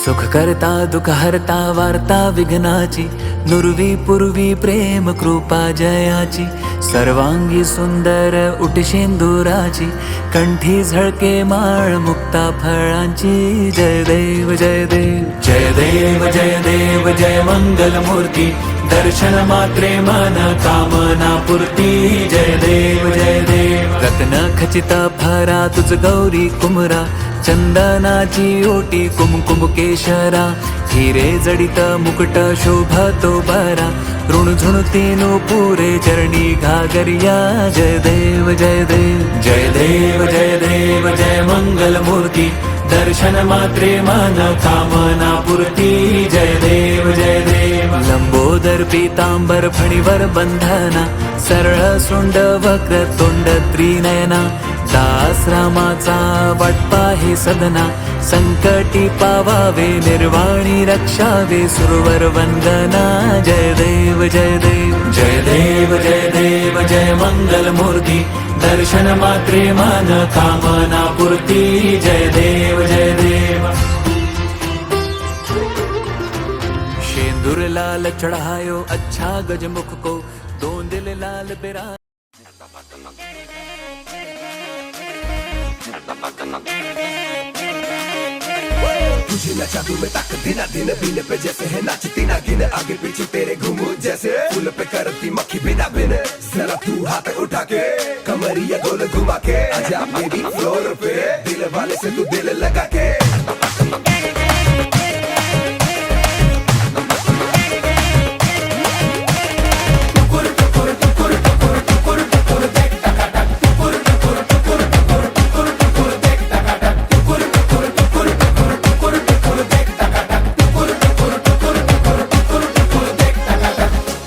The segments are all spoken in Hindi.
सुख करता दुख हरता वार्ता विघ्नाची, नुरवी पूर्वी प्रेम कृपा जयाची, सर्वांगी सुंदर उटशेंदुराची, कंठी झळके माळ मुक्ता फळांची। जय देव जय देव जय देव जय देव जय मंगल मूर्ती, दर्शन मात्रे मन कामना पूर्ती। जय देव जय देव रत्न खचित भरा तुझ गौरी कुमरा, चंदनाची ओटी कुमकुम केशरा, हिरे जडित मुकुट शोभतो बरा, ऋणझुणतीनु पुरे चरणी घागरिया। जय देव जय देव जय देव जय देव जय मंगल मूर्ती, दर्शन मात्रे मन कामना पूर्ती। जय देव जय देव लंबोदर पीतांबर फणीवर बंधना, सरळ सुंड वक्र तोंड त्रिनयना, दास रामाचा वाटपा हे सदना, संकटी पावावे निर्वाणी रक्षावे सुरवर वंदना। जय देव जय देव जय देव जय देव जय मंगल मूर्ती, दर्शन मात्रे मन कामना पूर्ती। जय देव जय देव शेंदूर लाल चढ़ायो अच्छा गजमुख को, दोन दिल लाल बिरा। तुझे नचा दूं मैं तक दिना दिन बीने पे जैसे है नाचती ना गिन, आगे पीछे तेरे घूमू जैसे फूल पे करती मक्खी बिना बिन। जरा तू हाथ उठा के कमरिया गोल घुमा के, आजा बेबी फ्लोर पे दिल वाले से तू दिल लगा के।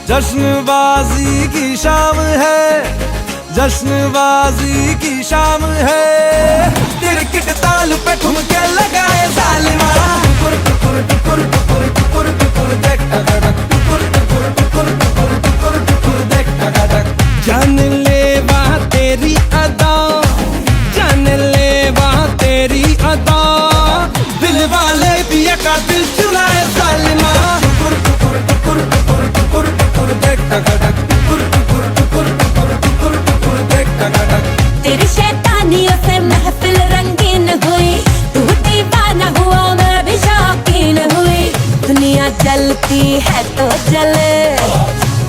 जश्नबाजी की शाम है, जश्नबाजी की शाम है, तेरे किट ताल पे ठुमके लगाए जालिमा। जान ले वहाँ तेरी अदा, जान ले वहाँ तेरी अदा, दिल वाले पिया का दिल चुराए जालिमा। तेरी शैतानियों से महफिल रंगीन हुई, तू दीवाना हुआ मैं भी शौकीन हुई। दुनिया जलती है तो जले,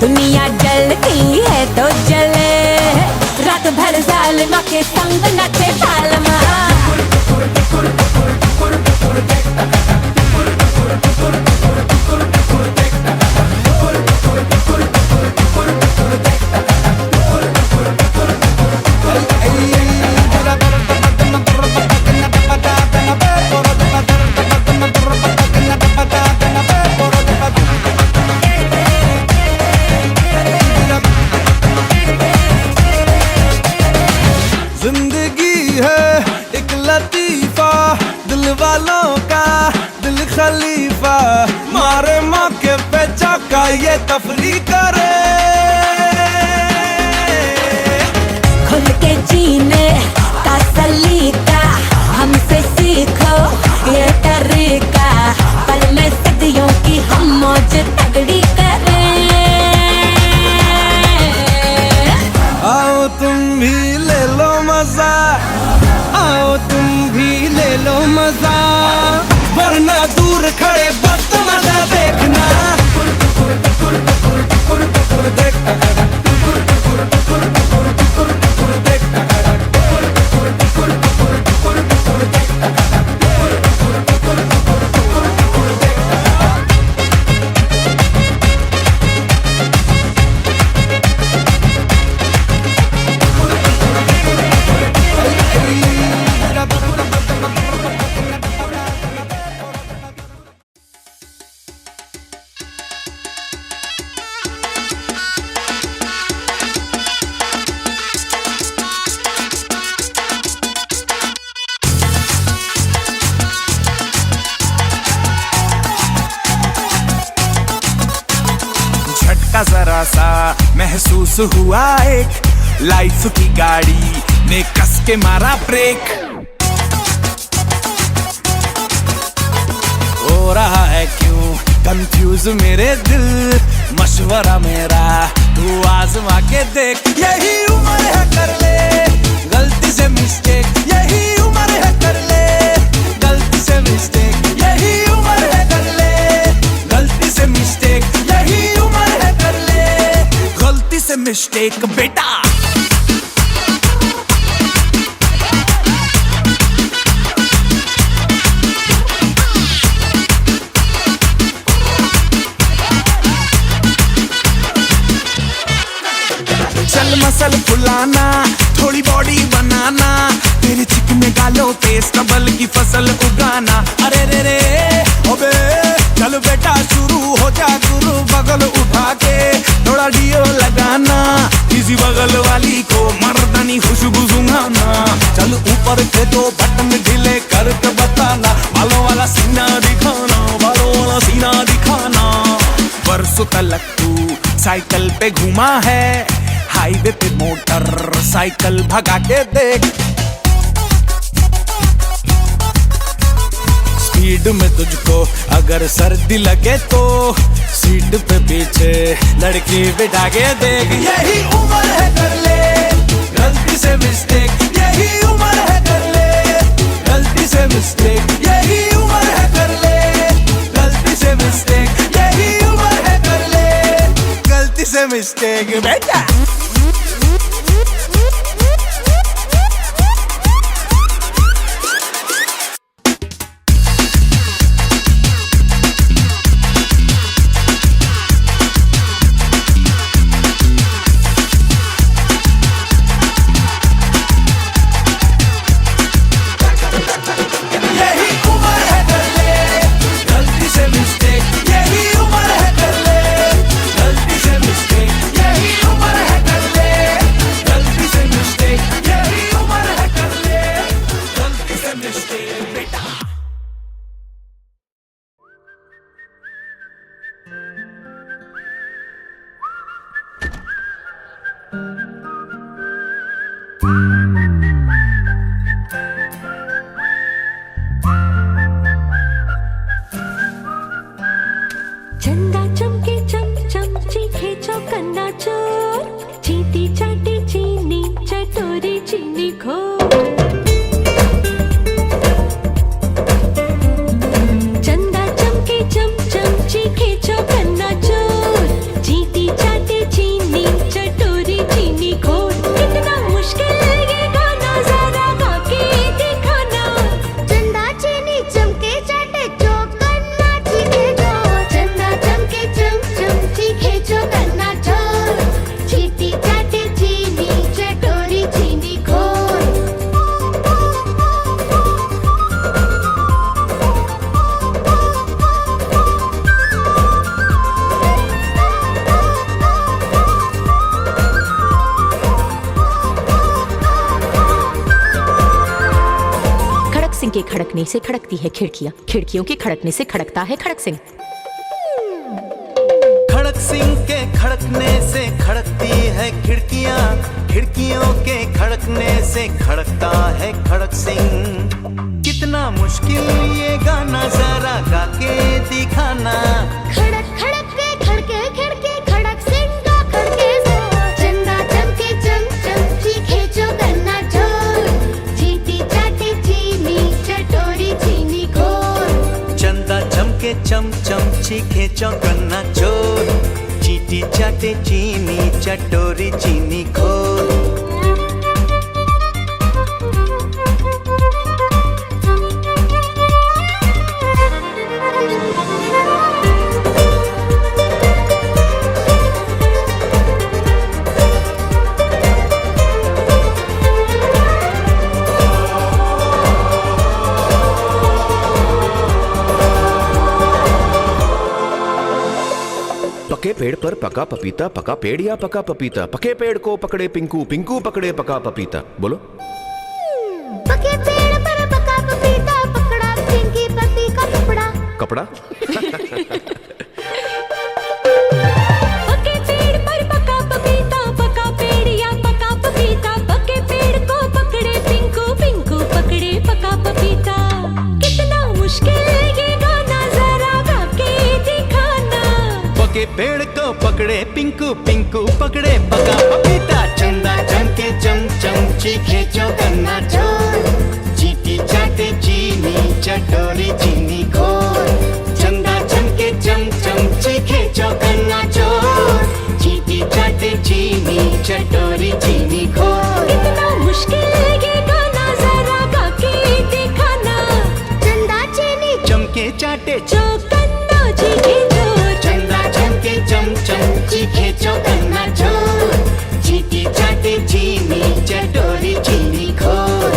दुनिया जलती है तो जले, रात भर जालिमा के संग नचे फालमा। जिंदगी है एक लतीफा, दिल वालों का दिल खलीफा, मारे मौके पे चौका ये तफरी करे। खुल के जीने का सलीका हमसे सीखो ये तरीका, पल में सदियों की हम मौज तगड़ी करें। आओ दूर खड़े बस मजा देखना। झटका जरा सा महसूस हुआ एक, लाइफ की गाड़ी ने कस के मारा ब्रेक। हो रहा है क्यों कंफ्यूज मेरे दिल, मशवरा मेरा तू आजमा के देख। यही उम्र है कर ले गलती से मिस्टेक, यही उम्र है कर ले गलती से मिस्टेक, यही उम्र है कर ले गलती से मिस्टेक, यही उम्र है कर ले गलती से मिस्टेक बेटा। चल मसल फुलाना, थोड़ी बॉडी बनाना, तेरे चिकने गालों पे स्टबल की फसल उगाना। अरे रे रे अबे चल बेटा शुरू हो जा गुरु, बगल उठा के थोड़ा डियो लगाना, किसी बगल वाली को मर्दानी खुशबू सुंघाना। चल ऊपर के दो बटन ढीले करके बताना, बालों वाला सीना दिखाना, बालों वाला सीना दिखाना। बरसों तलक तू साइकिल पे घूमा है, हाईवे पे मोटर साइकिल भगा के देख। स्पीड में तुझको अगर सर्दी लगे तो सीट पे पीछे लड़की बिठा के देख। यही उम्र है कर ले गलती से मिस्टेक, यही उम्र है कर ले गलती से मिस्टेक, यही उम्र है कर ले गलती से मिस्टेक, यही उम्र है कर ले गलती से मिस्टेक बेटा। चंदा चमके चम चमची खेचो कन्ना चोर, चीटी चाटी चीनी चटोरी चीनी खो। चंदा चमके चम चमची खेचो कन्ना चोर, चीटी चाटी चीनी चटोरी चीनी खो। कितना मुश्किल ये गाना जरा गा के दिखाना। चंदा चीनी चमके चाटे चौक कन्ना चीखे जो, चंदा चमके चम चमची खेचो कन्ना चोर, चीटी चाटे चीनी चटोरी चीनी खोर। खड़क सिंह के खड़कने से खड़कती है खिड़कियां, खिड़कियों के खड़कने से खड़कता है खड़क सिंह। खड़क सिंह के खड़कने से खड़कती है खिड़कियां, खिड़कियों के खड़कने से खड़कता है खड़क सिंह। कितना मुश्किल ये गाना जरा गा के दिखाना। खड़क खड़क के खड़के खिड़के खड़क सिंह का खड़के जो, चंदा चमके चम चमची खेचो कन्ना चोर, चीटी चाटी चीनी चटोरी चीनी खोर। चंदा चीखे चौकन्ना चोर, चीटी चाटे चीनी चटोरी चीनी खोर। पके पेड़ पर पका पपीता, पका पेड़ या पका पपीता, पके पेड़ को पकड़े पिंकू, पिंकू पकड़े पका पपीता। बोलो। पके पेड़ पर पका पपीता, पकड़ा पिंकी पपी का कपड़ा। कपड़ा। पके पेड़ पर पका पपीता, पका पेड़ या पका पपीता, पके पेड़ को पकड़े पिंकू, पिंकू पकड़े पका पपीता। कितना मुश्किल ये गाना जरा गा के दिखाना। पके पेड़ को पकड़े पिंकू, पिंकू पकड़े पका पपीता। चंदा चमके चमचम चीखे चौकन्ना चोर, चीटी चाटे चीनी चटोरी चीनी खोर। चंदा चमके चमचम चीखे चौकन्ना चोर, चीटी चाटे चीनी चटोरी चीनी खोर। कितना मुश्किल ये गाना जरा गा के दिखाना। चंदा चीनी चमके चाटे चौकन्ना चीखे चोर। चंदा चमके चमचम चीखे चौकन्ना चोर, चीटी चाटे चीनी चटोरी चीनी खोर।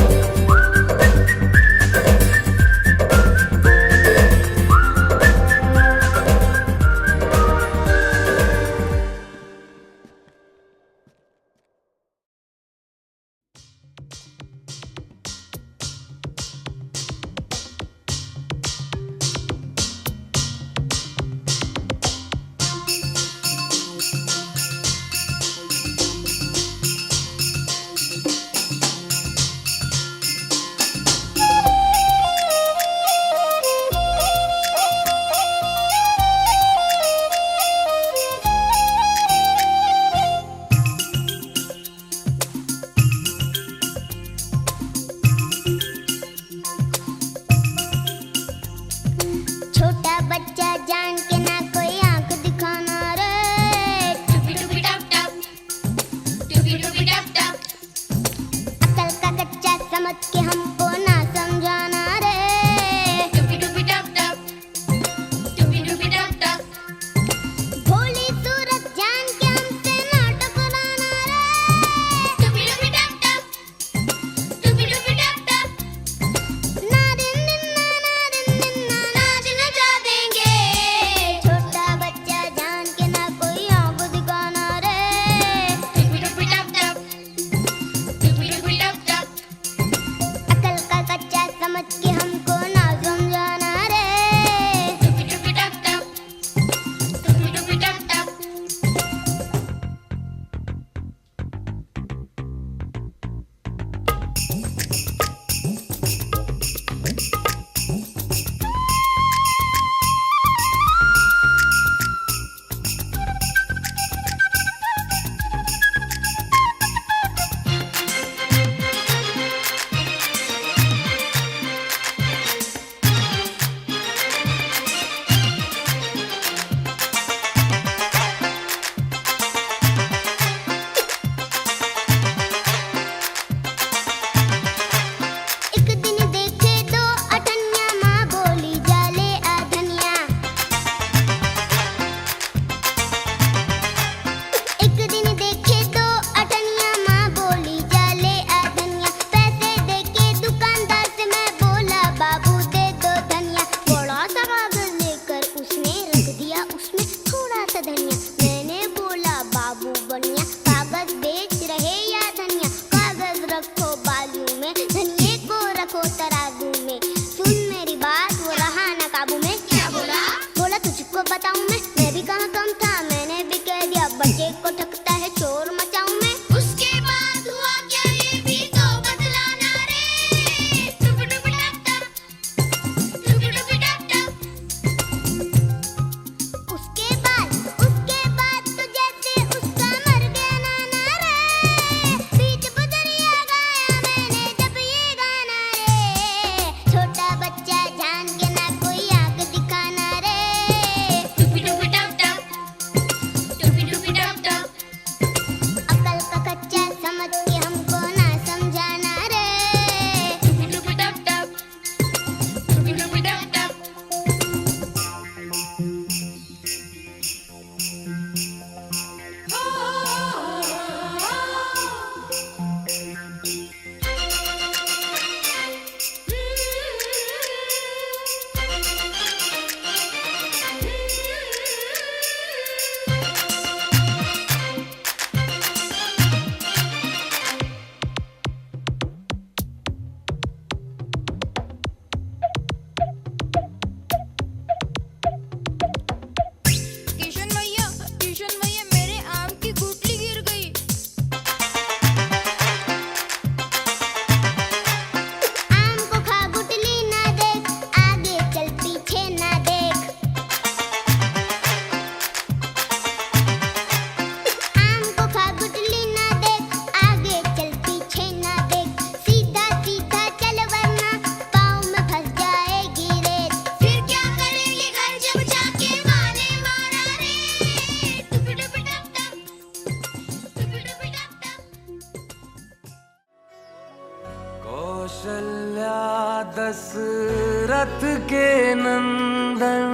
दशरथ के नंदन,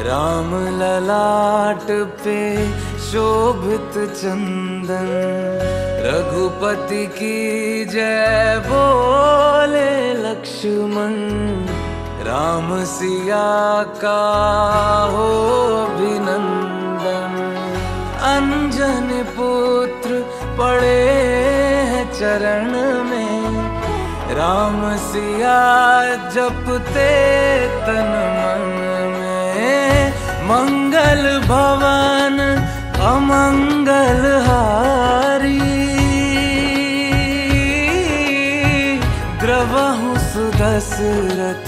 राम ललाट पे शोभित चंदन, रघुपति की जय बोले लक्ष्मण, राम सिया का हो अभिनंदन। अंजन पुत्र पड़े हैं चरण में, राम सिया जपते तन मन में। मंगल भवन अमंगल हारी, द्रवहु सुदशरथ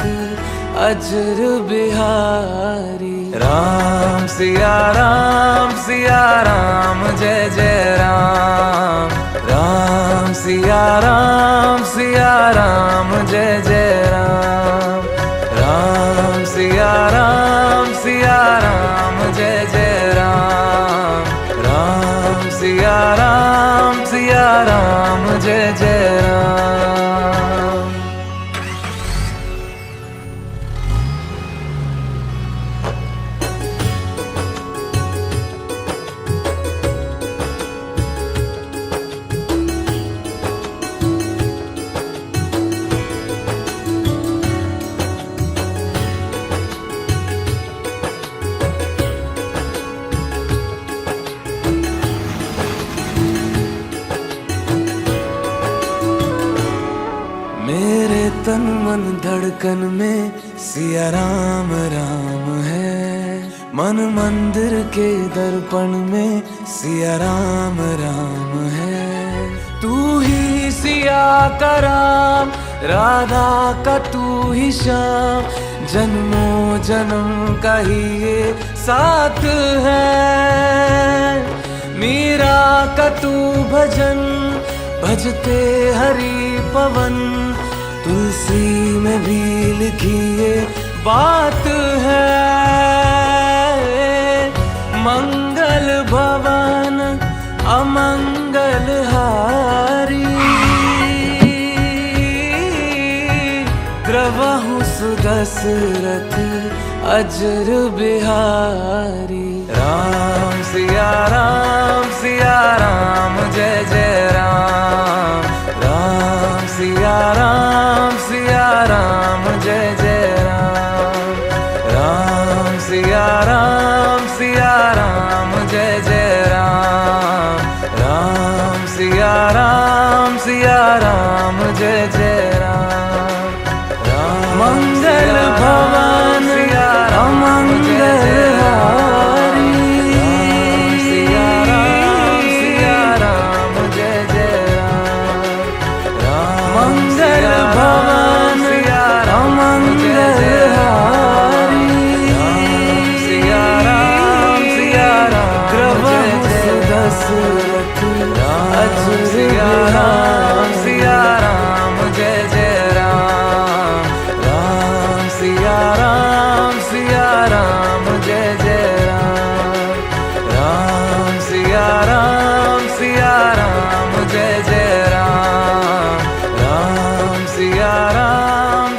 अजर बिहारी। राम सिया राम जय जय राम, राम सिया राम जय जय राम, राम सिया राम जय जय राम, राम सिया राम जय जय राम। मेरे तन मन धड़कन में सिया राम राम है, मन मंदिर के दर्पण में सिया राम राम है। तू ही सिया का राम, राधा का तू ही श्याम, जन्मों जन्म का ही ये साथ है। मीरा का तू भजन भजते हरि पवन, तुलसी में भी लिखी ये बात है। मंगल भवन अमंगल हारी, द्रवहु सुदशरथ अजर बिहारी। राम सिया राम जय जय राम, राम सिया राम जय जय राम, राम सिया राम जय जय राम, राम सिया राम जय जय राम। मंगल भवन अमंगल हारी, सिया राम जय जय राम, मंगल भवन अमंगल हारी, सिया राम द्रवहु सुदशरथ अजर राम जय जय राम, राम सिया राम जय जय राम, राम सिया राम जय जय राम, राम सिया राम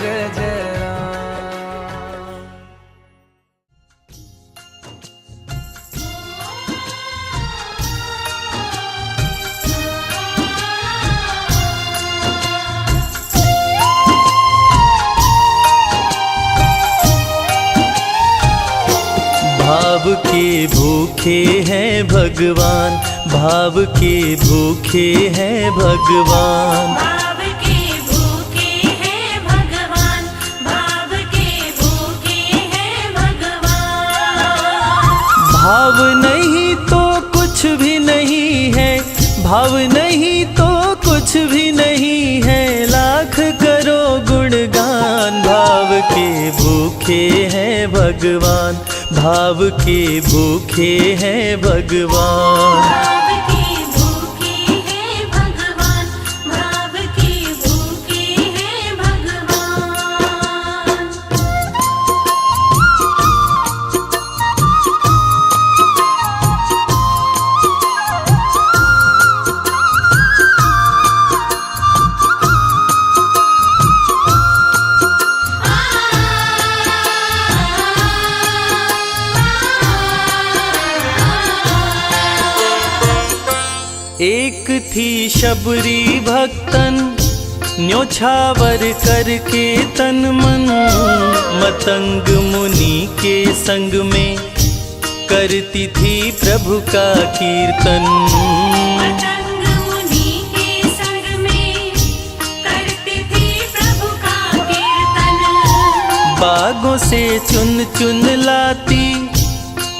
जय जय राम। भाव के भूखे हैं भगवान, भाव के भूखे हैं भगवान, भाव के भूखे हैं भगवान, भाव के भूखे हैं भगवान। भाव नहीं तो कुछ भी नहीं है, भाव नहीं तो कुछ भी नहीं है, लाख करो गुणगान। भाव के भूखे हैं भगवान, भाव के भूखे हैं भगवान, भाव के भूखे हैं भगवान, भाव के भूखे हैं भगवान। एक थी शबरी भक्तन, न्योछावर करके तन मन, मतंग मुनि के संग में करती थी प्रभु का कीर्तन। मतंग मुनि के संग में करती थी प्रभु का कीर्तन। बागों से चुन चुन लाती,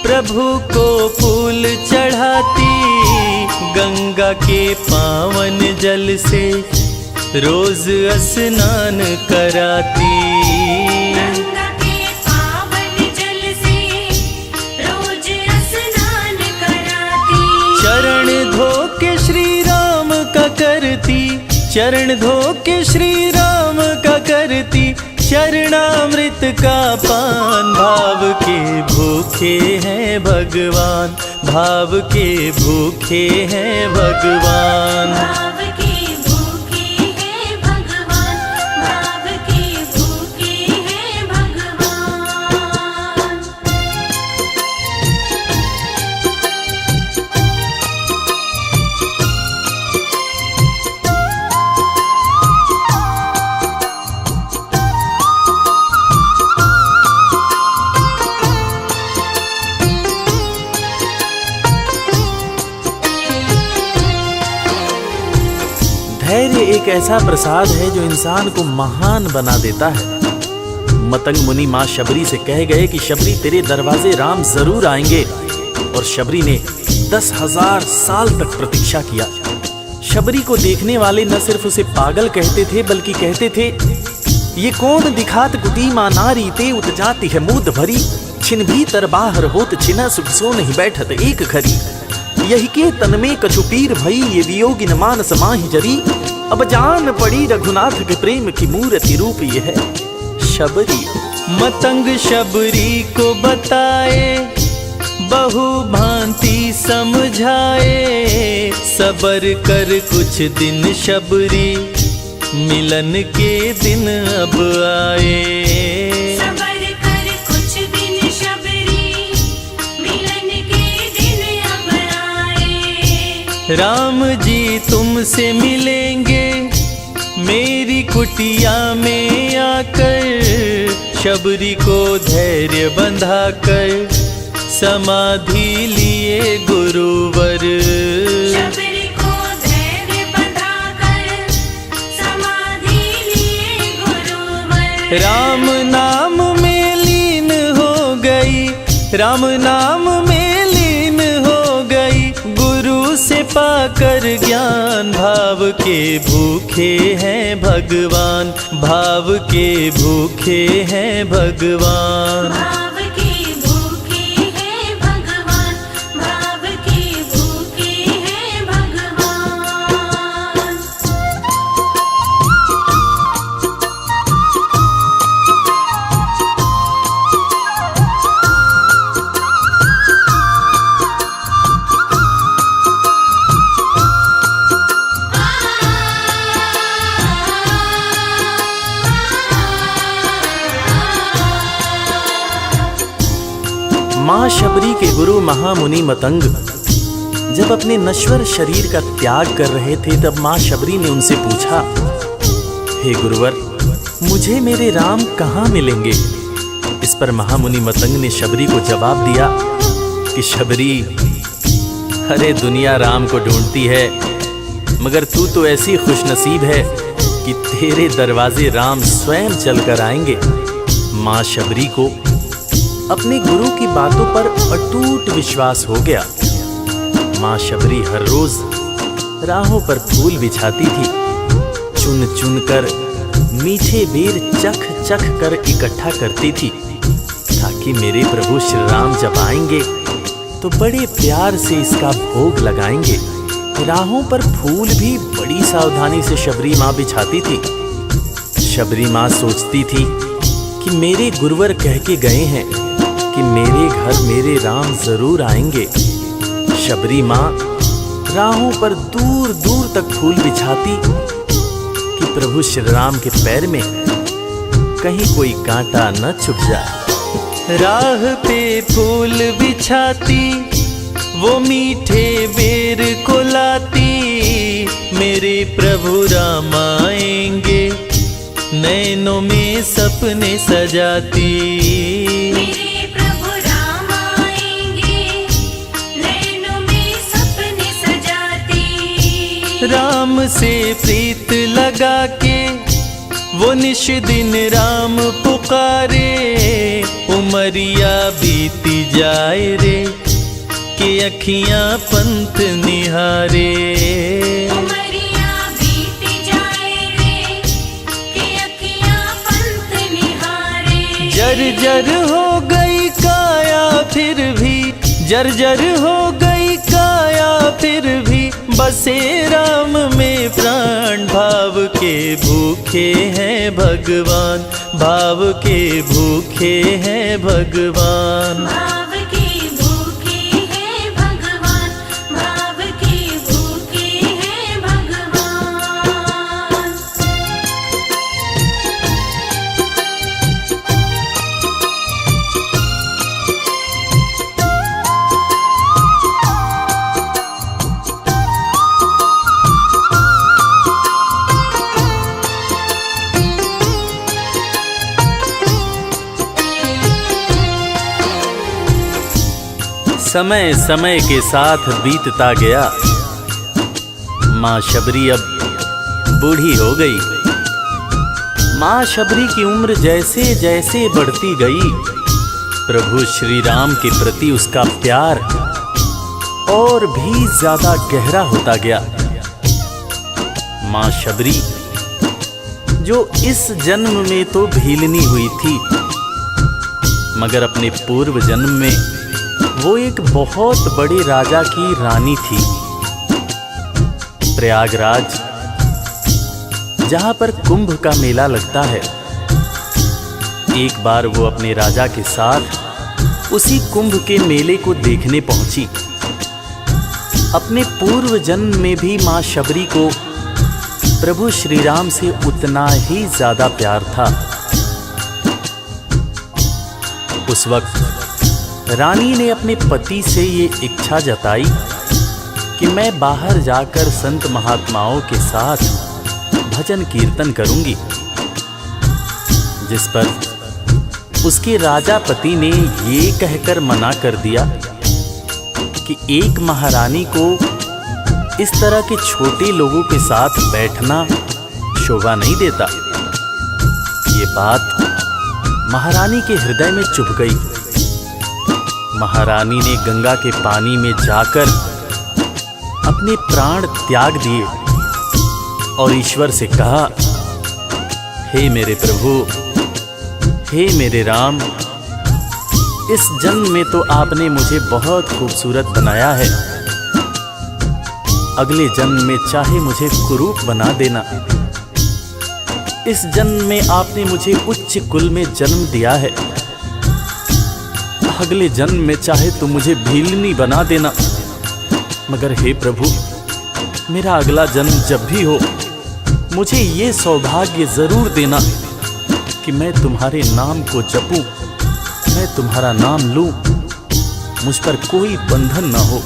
प्रभु को फूल चढ़ाती, गंगा के पावन जल से रोज स्नान कराती। गंगा के पावन जल से रोज स्नान कराती। चरण धो के श्री राम का करती, चरण धो के श्री राम का करती, चरणामृत का पान। भाव के भूखे हैं भगवान, भाव के भूखे हैं भगवान। भाव के भूखे हैं भगवान, भाव के भूखे हैं भगवान। धैर्य एक ऐसा प्रसाद है जो इंसान को महान बना देता है। मतंग मुनि माँ शबरी से कह गए कि शबरी तेरे दरवाजे राम जरूर आएंगे, और शबरी ने 10,000 साल तक प्रतीक्षा किया। शबरी को देखने वाले न सिर्फ उसे पागल कहते थे बल्कि कहते थे, ये कौन दिखात कुटी माँ नारी ते उत जाती है मूद भरी, छिन भीतर बाहर होत छिना सुख सो नहीं बैठत एक घड़ी। यही के तन में कछुपीर भई ये वियोगिन मानस माहि जरी, अब जान पड़ी रघुनाथ के प्रेम की मूर्ति रूप ये है शबरी। मतंग शबरी को बताए, बहु भांति समझाए, सबर कर कुछ दिन शबरी, मिलन के दिन अब आए। सबर कर कुछ दिन शबरी, मिलन के दिन अब आए। राम जी तुमसे मिलेंगे मेरी कुटिया में आकर, शबरी को धैर्य बंधाकर समाधि लिए गुरुवर। शबरी को धैर्य बंधाकर समाधि लिए गुरुवर। राम नाम में लीन हो गई, राम नाम में लीन हो गई, गुरु से पाकर ज्ञान। भाव के भूखे हैं भगवान, भाव के भूखे हैं भगवान। भाव के भूखे हैं भगवान, भाव के भूखे हैं भगवान। माँ शबरी के गुरु महामुनि मतंग जब अपने नश्वर शरीर का त्याग कर रहे थे, तब माँ शबरी ने उनसे पूछा, हे गुरुवर, मुझे मेरे राम कहाँ मिलेंगे? इस पर महामुनि मतंग ने शबरी को जवाब दिया कि शबरी, अरे दुनिया राम को ढूंढती है, मगर तू तो ऐसी खुशनसीब है कि तेरे दरवाजे राम स्वयं चलकर आएंगे। माँ शबरी को अपने गुरु की बातों पर अटूट विश्वास हो गया। माँ शबरी हर रोज राहों पर फूल बिछाती थी, चुन चुन कर मीठे बेर चख चख कर इकट्ठा करती थी, ताकि मेरे प्रभु श्री राम जब आएंगे तो बड़े प्यार से इसका भोग लगाएंगे। राहों पर फूल भी बड़ी सावधानी से शबरी माँ बिछाती थी। शबरी माँ सोचती थी कि मेरे गुरुवर कह के गए हैं कि मेरे घर मेरे राम जरूर आएंगे। शबरी माँ राहों पर दूर दूर तक फूल बिछाती कि प्रभु श्री राम के पैर में कहीं कोई कांटा न चुभ जाए। राह पे फूल बिछाती, वो मीठे बेर को लाती मेरे प्रभु राम आएंगे, नैनों में सपने सजाती। मेरे प्रभु राम आएंगे, नैनों में सपने सजाती। राम से प्रीत लगा के वो निश दिन राम पुकारे, उमरिया बीती जाए रे कि अखियां पंथ निहारे। उमरिया बीती जाए रे कि अखियां पंथ निहारे। जर्जर हो गई काया फिर भी, जर्जर हो गई काया फिर भी, बसे राम में प्राण। भाव के भूखे हैं भगवान, भाव के भूखे हैं भगवान। भाव के भूखे हैं भगवान, भाव के भूखे हैं भगवान। समय समय के साथ बीतता गया, माँ शबरी अब बूढ़ी हो गई। माँ शबरी की उम्र जैसे जैसे बढ़ती गई, प्रभु श्री राम के प्रति उसका प्यार और भी ज्यादा गहरा होता गया। माँ शबरी जो इस जन्म में तो भीलनी हुई थी, मगर अपने पूर्व जन्म में वो एक बहुत बड़े राजा की रानी थी। प्रयागराज, जहां पर कुंभ का मेला लगता है, एक बार वो अपने राजा के साथ उसी कुंभ के मेले को देखने पहुंची। अपने पूर्व जन्म में भी मां शबरी को प्रभु श्री राम से उतना ही ज्यादा प्यार था। उस वक्त रानी ने अपने पति से ये इच्छा जताई कि मैं बाहर जाकर संत महात्माओं के साथ भजन कीर्तन करूंगी, जिस पर उसके राजा पति ने ये कहकर मना कर दिया कि एक महारानी को इस तरह के छोटे लोगों के साथ बैठना शोभा नहीं देता। ये बात महारानी के हृदय में चुभ गई। महारानी ने गंगा के पानी में जाकर अपने प्राण त्याग दिए और ईश्वर से कहा, हे मेरे प्रभु, हे मेरे राम, इस जन्म में तो आपने मुझे बहुत खूबसूरत बनाया है, अगले जन्म में चाहे मुझे कुरूप बना देना। इस जन्म में आपने मुझे उच्च कुल में जन्म दिया है, अगले जन्म में चाहे तो मुझे भीलनी बना देना, मगर हे प्रभु, मेरा अगला जन्म जब भी हो, मुझे ये सौभाग्य जरूर देना कि मैं तुम्हारे नाम को जपूं, मैं तुम्हारा नाम लूं, मुझ पर कोई बंधन ना हो।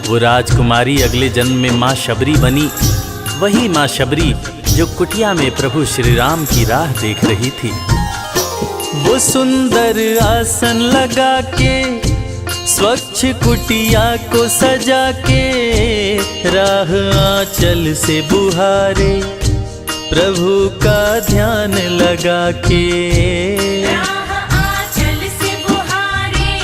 वो राजकुमारी अगले जन्म में माँ शबरी बनी, वही माँ शबरी जो कुटिया में प्रभु श्री राम की राह देख रही थी। वो सुंदर आसन लगा के, स्वच्छ कुटिया को सजा के, राह आंचल से बुहारे, प्रभु का ध्यान लगा के। राह आंचल से बुहारे,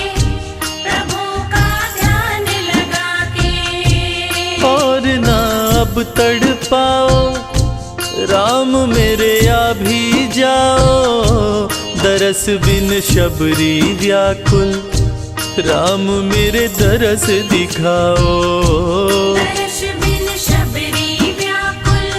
प्रभु का ध्यान लगा के। और ना अब तड़पाओ राम मेरे, आ भी जाओ, दरस बिन शबरी व्याकुल, राम मेरे दरस दिखाओ। दरस बिन शबरी व्याकुल,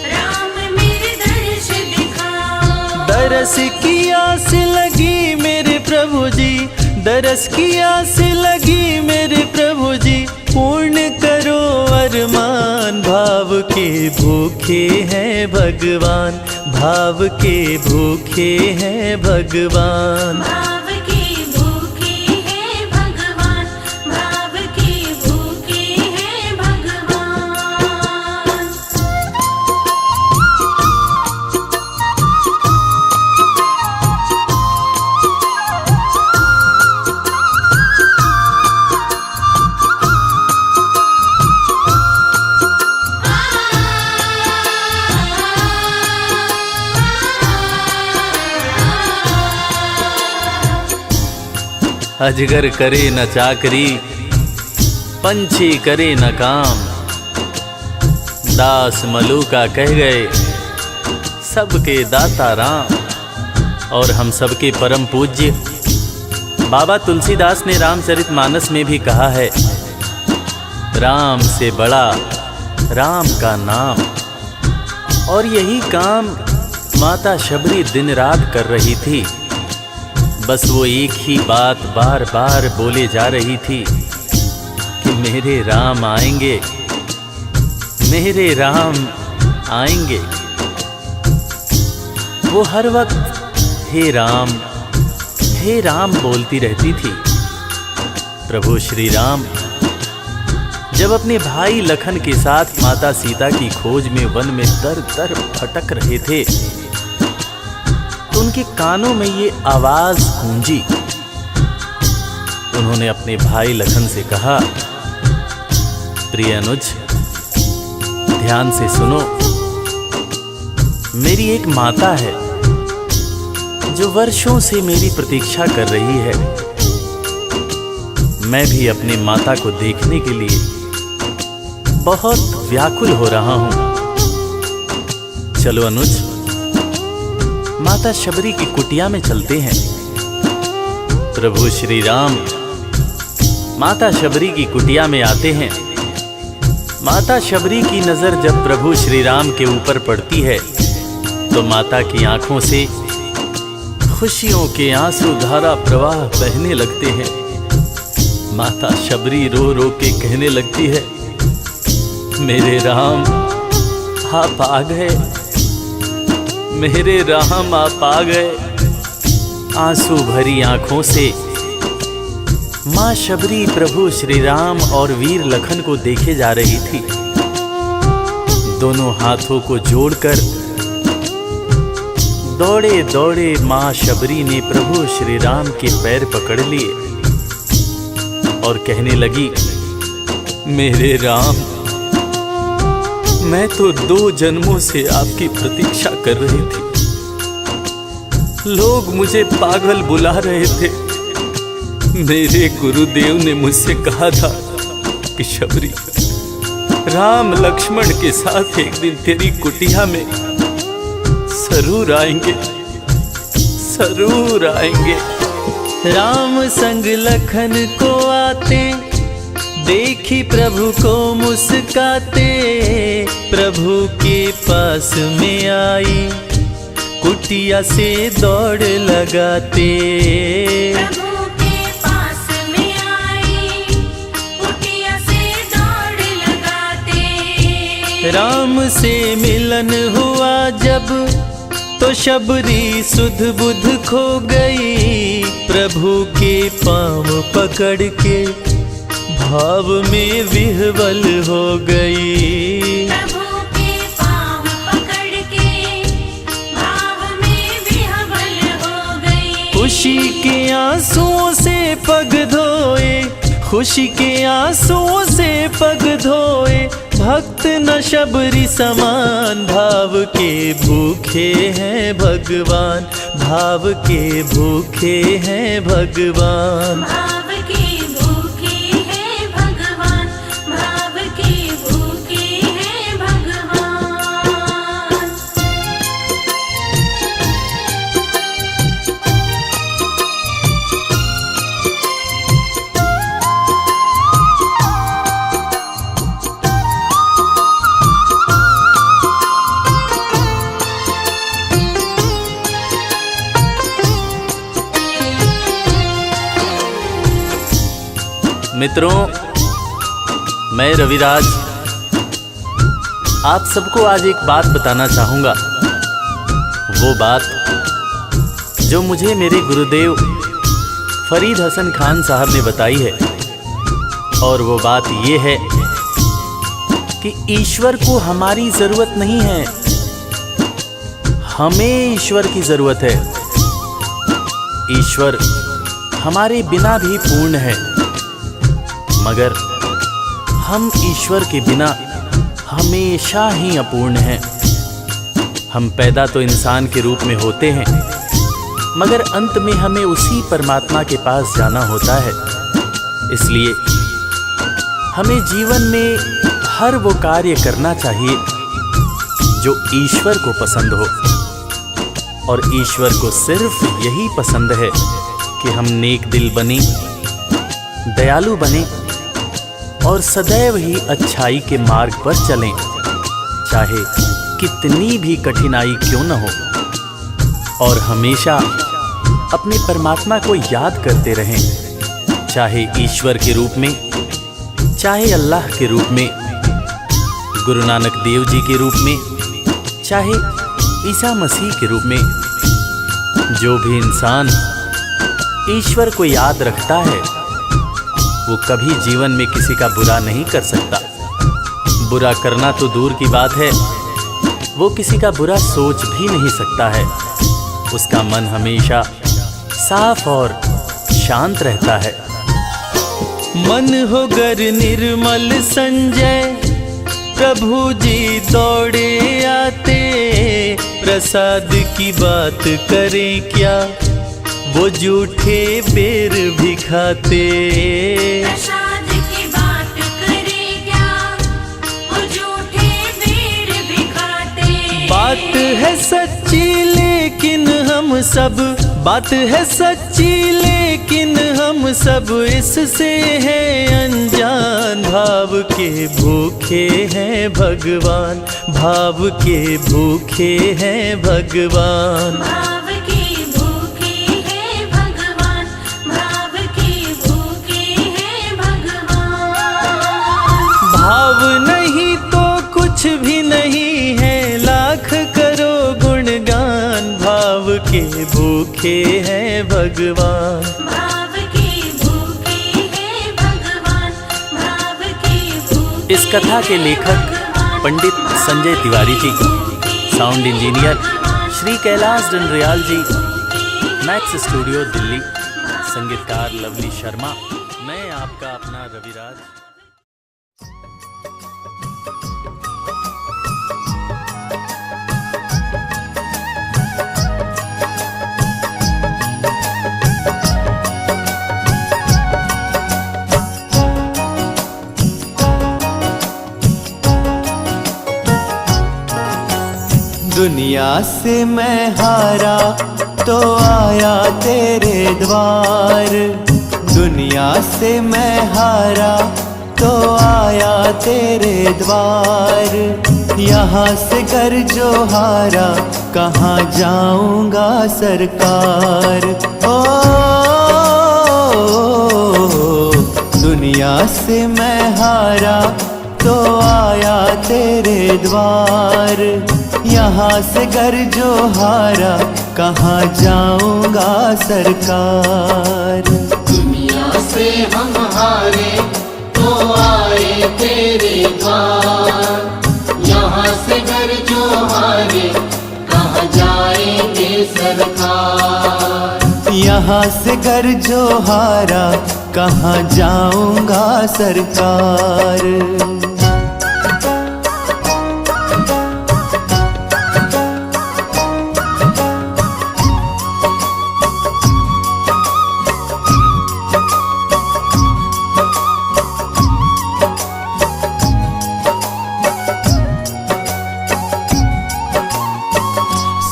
राम मेरे दरस दिखाओ। दरस की आस लगी मेरे प्रभु जी, दरस की आस लगी मेरे प्रभु जी, पूर्ण करो अरमान। भाव के भूखे हैं भगवान, भाव के भूखे हैं भगवान। भाव के भूखे हैं भगवान, भाव के अजगर करे न चाकरी, पंछी करे न काम। दास मलूका कह गए सबके दाता राम। और हम सबके परम पूज्य बाबा तुलसीदास ने रामचरितमानस में भी कहा है, राम से बड़ा राम का नाम। और यही काम माता शबरी दिन रात कर रही थी। बस वो एक ही बात बार बार बोले जा रही थी कि मेरे राम आएंगे, मेरे राम आएंगे। वो हर वक्त हे राम बोलती रहती थी। प्रभु श्री राम जब अपने भाई लखन के साथ माता सीता की खोज में वन में दर दर भटक रहे थे तो उनके कानों में ये आवाज गूंजी। उन्होंने अपने भाई लखन से कहा, प्रिय अनुज ध्यान से सुनो, मेरी एक माता है जो वर्षों से मेरी प्रतीक्षा कर रही है। मैं भी अपनी माता को देखने के लिए बहुत व्याकुल हो रहा हूं। चलो अनुज, माता शबरी की कुटिया में चलते हैं। प्रभु श्री राम माता शबरी की कुटिया में आते हैं। माता शबरी की नजर जब प्रभु श्री राम के ऊपर पड़ती है तो माता की आंखों से खुशियों के आंसू धारा प्रवाह बहने लगते हैं। माता शबरी रो रो के कहने लगती है, मेरे राम आप आ गए, मेरे राम आप आ गए। आंसू भरी आंखों से मां शबरी प्रभु श्री राम और वीर लखन को देखे जा रही थी। दोनों हाथों को जोड़कर दौड़े दौड़े मां शबरी ने प्रभु श्री राम के पैर पकड़ लिए और कहने लगी, मेरे राम मैं तो 2 जन्मों से आपकी प्रतीक्षा कर रही थी। लोग मुझे पागल बुला रहे थे। मेरे गुरुदेव ने मुझसे कहा था कि शबरी राम लक्ष्मण के साथ एक दिन तेरी कुटिया में जरूर आएंगे, जरूर आएंगे। राम संग लखन को आते देखी प्रभु को मुस्काते, प्रभु के पास में आई कुटिया से दौड़ लगाते। प्रभु के पास में आई कुटिया से दौड़ लगाते। राम से मिलन हुआ जब तो शबरी सुध बुध खो गई, प्रभु के पांव पकड़ के भाव में विह्वल हो गई। प्रभु के पांव पकड़ के भाव में विह्वल हो गई। खुशी के आंसुओं से पग धोए, खुशी के आंसुओं से पग धोए, भक्त न शबरी समान। भाव के भूखे हैं भगवान, भाव के भूखे हैं भगवान। भाव के भूखे हैं भगवान, भाव के भूखे हैं भगवान। मित्रों, मैं रविराज आप सबको आज एक बात बताना चाहूंगा। वो बात जो मुझे मेरे गुरुदेव फरीद हसन खान साहब ने बताई है। और वो बात ये है कि ईश्वर को हमारी जरूरत नहीं है, हमें ईश्वर की जरूरत है। ईश्वर हमारे बिना भी पूर्ण है, मगर हम ईश्वर के बिना हमेशा ही अपूर्ण हैं। हम पैदा तो इंसान के रूप में होते हैं, मगर अंत में हमें उसी परमात्मा के पास जाना होता है। इसलिए हमें जीवन में हर वो कार्य करना चाहिए जो ईश्वर को पसंद हो, और ईश्वर को सिर्फ यही पसंद है कि हम नेक दिल बने, दयालु बने और सदैव ही अच्छाई के मार्ग पर चलें, चाहे कितनी भी कठिनाई क्यों न हो, और हमेशा अपने परमात्मा को याद करते रहें, चाहे ईश्वर के रूप में, चाहे अल्लाह के रूप में, गुरु नानक देव जी के रूप में, चाहे ईसा मसीह के रूप में। जो भी इंसान ईश्वर को याद रखता है वो कभी जीवन में किसी का बुरा नहीं कर सकता। बुरा करना तो दूर की बात है, वो किसी का बुरा सोच भी नहीं सकता है। उसका मन हमेशा साफ और शांत रहता है। मन हो गर निर्मल संजय, प्रभु जी दौड़े आते, प्रसाद की बात करें क्या, वो झूठे बेर भी खाते। प्रसाद की बात करें क्या, वो झूठे बेर भी खाते। बात है सच्ची लेकिन हम सब, बात है सच्ची लेकिन हम सब इससे हैं अनजान। भाव के भूखे हैं भगवान, भाव के भूखे हैं भगवान। भाव के भूखे हैं भगवान, भाव के भूखे हैं भगवान। भाव नहीं तो कुछ भी नहीं है, लाख करो गुणगान। भाव के भूखे हैं भगवान, भाव के भूखे हैं भगवान, भाव के भूखे। इस कथा के लेखक पंडित संजय तिवारी जी, साउंड इंजीनियर श्री कैलाश डंडरियाल जी, मैक्स स्टूडियो दिल्ली, संगीतकार लवली शर्मा, मैं आपका अपना रविराज। दुनिया से मैं हारा तो आया तेरे द्वार, दुनिया से मैं हारा तो आया तेरे द्वार। यहाँ से घर जो हारा कहाँ जाऊंगा सरकार। ओ दुनिया से मैं हारा तो आया तेरे द्वार। यहाँ से घर जो हारा कहाँ जाऊंगा सरकार। दुनिया से हम हारे तो आए तेरे द्वार। यहाँ से घर जो हारे कहाँ जाएंगे सरकार। यहाँ से घर जो हारा कहाँ जाऊंगा सरकार।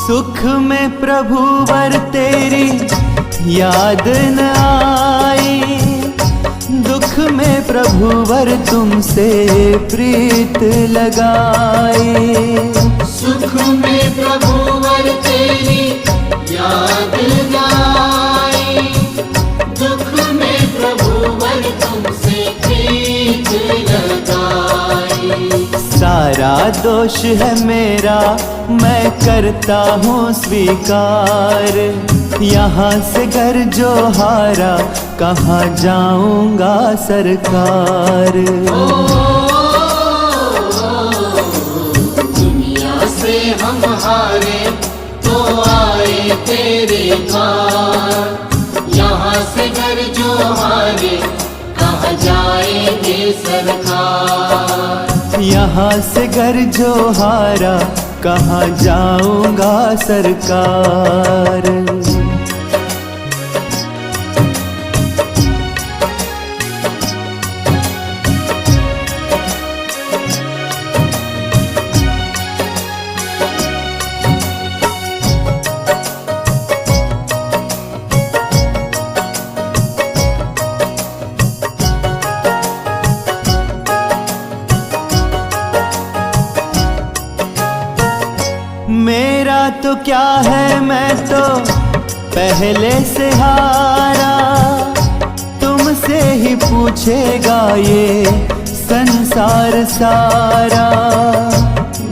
सुख में प्रभु वर तेरी याद न आई, दुख में प्रभु वर तुमसे प्रीत लगाई। सुख में प्रभु वर तेरी याद न आई, दुख में प्रभु वर तुमसे प्रीत लगाई। सारा दोष है मेरा मैं करता हूँ स्वीकार। यहाँ से घर जो हारा कहाँ जाऊंगा सरकार। दुनिया से हम हारे तो आए तेरे द्वार। यहाँ से घर जो हारे कहाँ जाएंगे सरकार। यहाँ से घर जो हारा कहाँ जाऊंगा सरकार। तो क्या है, मैं तो पहले से हारा, तुमसे ही पूछेगा ये संसार सारा।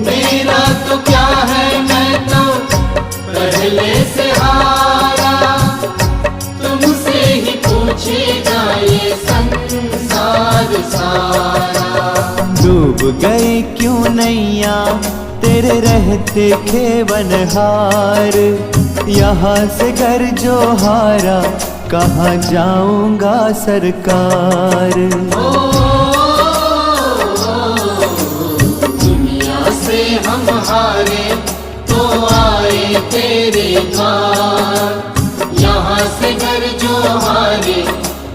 मेरा तो क्या है, मैं तो पहले से हारा, तुमसे ही पूछेगा ये संसार सारा। डूब गए क्यों नैया तेरे रहते खेवनहार, यहाँ से घर जो हारा कहाँ जाऊंगा सरकार। दुनिया से हम हारे तो आए तेरे द्वार, यहाँ से घर जो हारे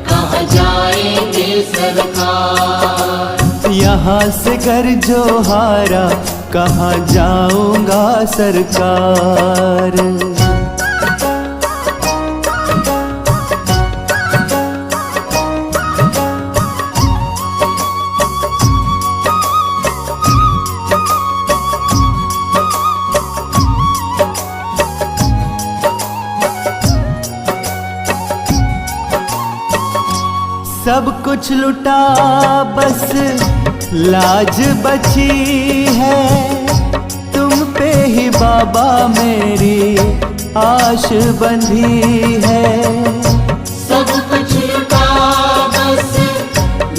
कहाँ जाएंगे सरकार। यहाँ से घर जो हारा कहाँ जाऊंगा सरकार। सब कुछ लुटा बस लाज बची है, तुम पे ही बाबा मेरी आश बंधी है। सब कुछ लुटा बस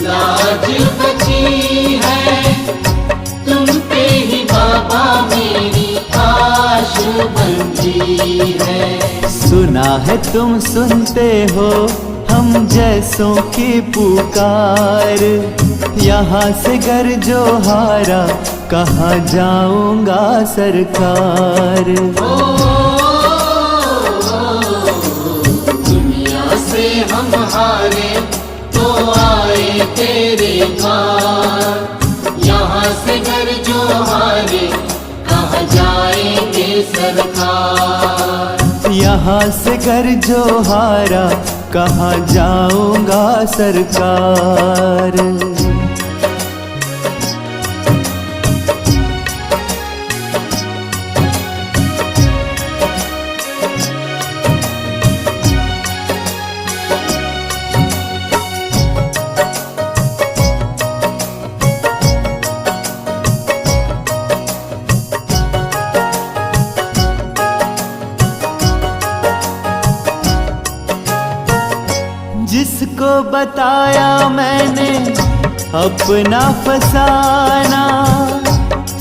लाज बची है, तुम पे ही बाबा मेरी आश बंधी है। सुना है तुम सुनते हो हम जैसों की पुकार, यहाँ से घर जो हारा कहाँ जाऊंगा सरकार। दुनिया से हम हारे तो आए तेरे द्वार, यहाँ से घर जो हारे कहाँ जाएंगे सरकार। यहाँ से घर जो हारा कहाँ जाऊंगा सरकार। जिसको बताया मैंने अपना फसाना,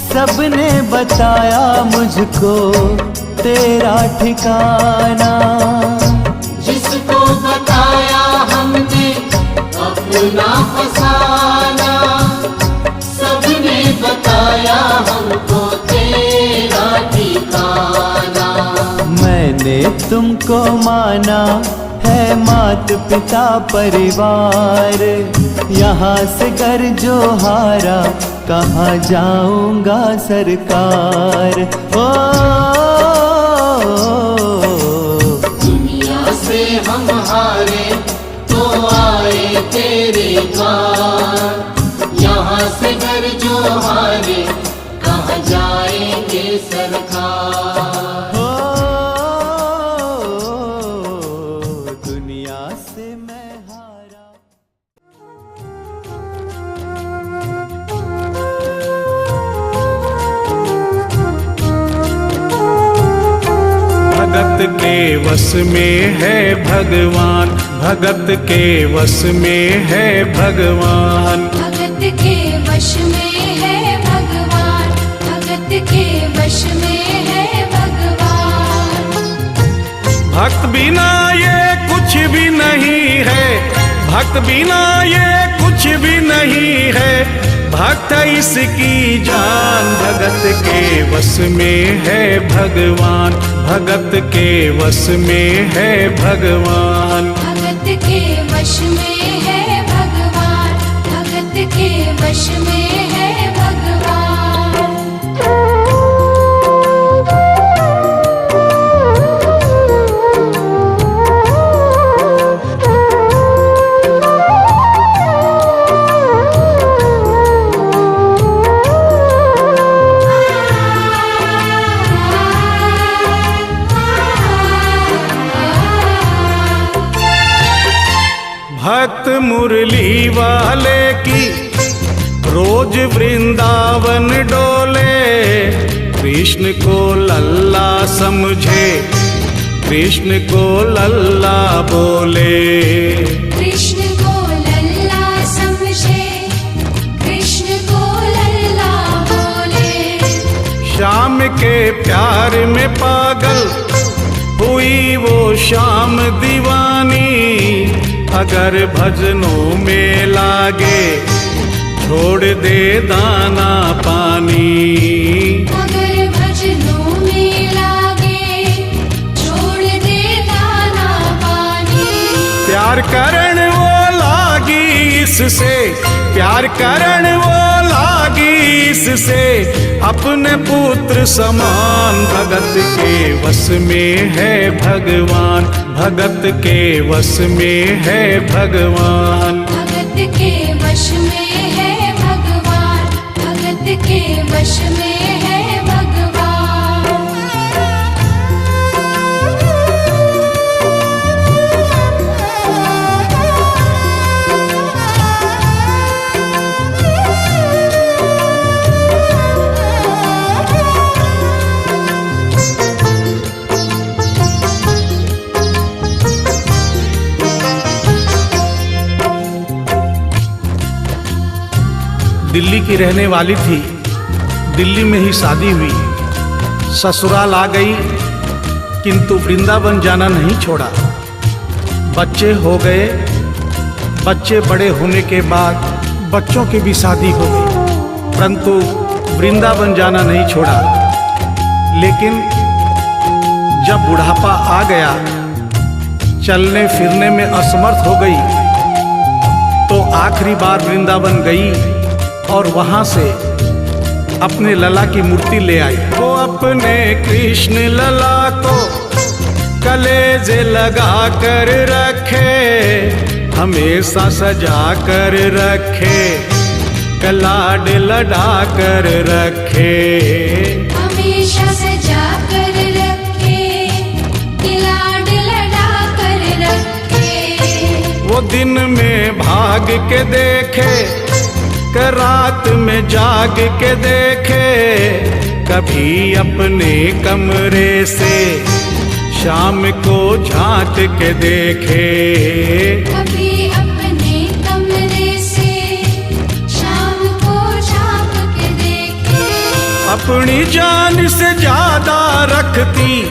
सबने बताया मुझको तेरा ठिकाना। जिसको बताया हमने अपना फसाना, सबने बताया हमको तेरा ठिकाना। मैंने तुमको माना है मात पिता परिवार, यहाँ से घर जो हारा कहाँ जाऊंगा सरकार। ओ दुनिया से हम हारे तो आए तेरे द्वार, यहाँ से घर जो हारे कहाँ जाएंगे सरकार। भगत के वश में है भगवान, भगत के वश में है भगवान। भगत के वश में है भगवान, भगत के वश में है भगवान। भक्त बिना ये कुछ भी नहीं है, भक्त बिना ये कुछ भी नहीं है, भक्त इसकी जान। भगत के वश में है भगवान, भगत के वश में है भगवान। भगत के वश में है भगवान, भगत के वश में है भगवान। वाले की रोज वृंदावन डोले। कृष्ण को लल्ला समझे, कृष्ण को लल्ला बोले। कृष्ण को लल्ला समझे, कृष्ण को लल्ला बोले। श्याम के प्यार में पागल हुई वो शाम दीवानी। अगर भजनों में लागे छोड़ दे दाना पानी। अगर भजनों में लागे छोड़ दे दाना पानी। प्यार करण वो लागी इससे, प्यार करण वो लागी इससे। अपने पुत्र समान भगत के वश में है भगवान, भगत के वश में है भगवान। भगत के वश में है भगवान, भगत के वश में है भगवान। दिल्ली की रहने वाली थी, दिल्ली में ही शादी हुई। ससुराल आ गई किंतु वृंदावन जाना नहीं छोड़ा। बच्चे हो गए, बच्चे बड़े होने के बाद बच्चों की भी शादी हो गई, परंतु वृंदावन जाना नहीं छोड़ा। लेकिन जब बुढ़ापा आ गया, चलने फिरने में असमर्थ हो गई, तो आखिरी बार वृंदावन गई और वहां से अपने लला की मूर्ति ले आई। वो अपने कृष्ण लला को कलेजे लगा कर रखे, हमेशा सजा कर रखे, कलाड लड़ा कर रखे। हमेशा सजा कर रखे, कलाड लड़ा कर रखे। वो दिन में भाग के देखे, रात में जाग के देखे, कभी अपने कमरे से शाम को झांक के देखे। कभी अपने कमरे से शाम को झांक के देखे। अपनी जान से ज्यादा रखती,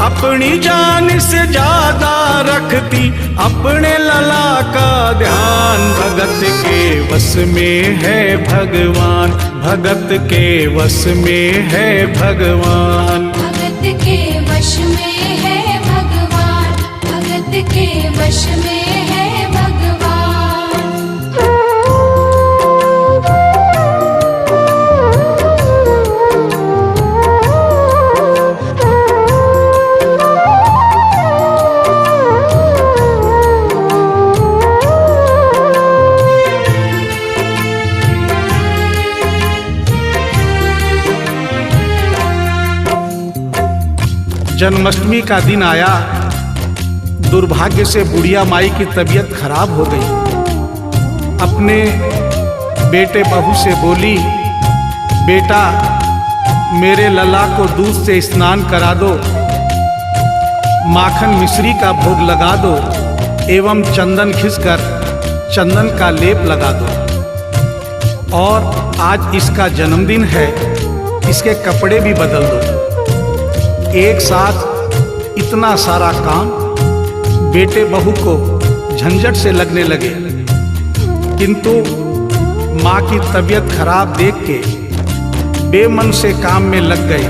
अपनी जान से ज्यादा रखती अपने लला का ध्यान। भगत के वश में है भगवान, भगत के वश में है भगवान। भगत के वश में है भगवान, भगत के वश में है भगवान। जन्माष्टमी का दिन आया, दुर्भाग्य से बुढ़िया माई की तबीयत खराब हो गई। अपने बेटे बहू से बोली, बेटा मेरे लला को दूध से स्नान करा दो, माखन मिश्री का भोग लगा दो एवं चंदन खिसकर चंदन का लेप लगा दो। और आज इसका जन्मदिन है, इसके कपड़े भी बदल दो। एक साथ इतना सारा काम बेटे बहू को झंझट से लगने लगे, किंतु माँ की तबीयत खराब देख के बेमन से काम में लग गए।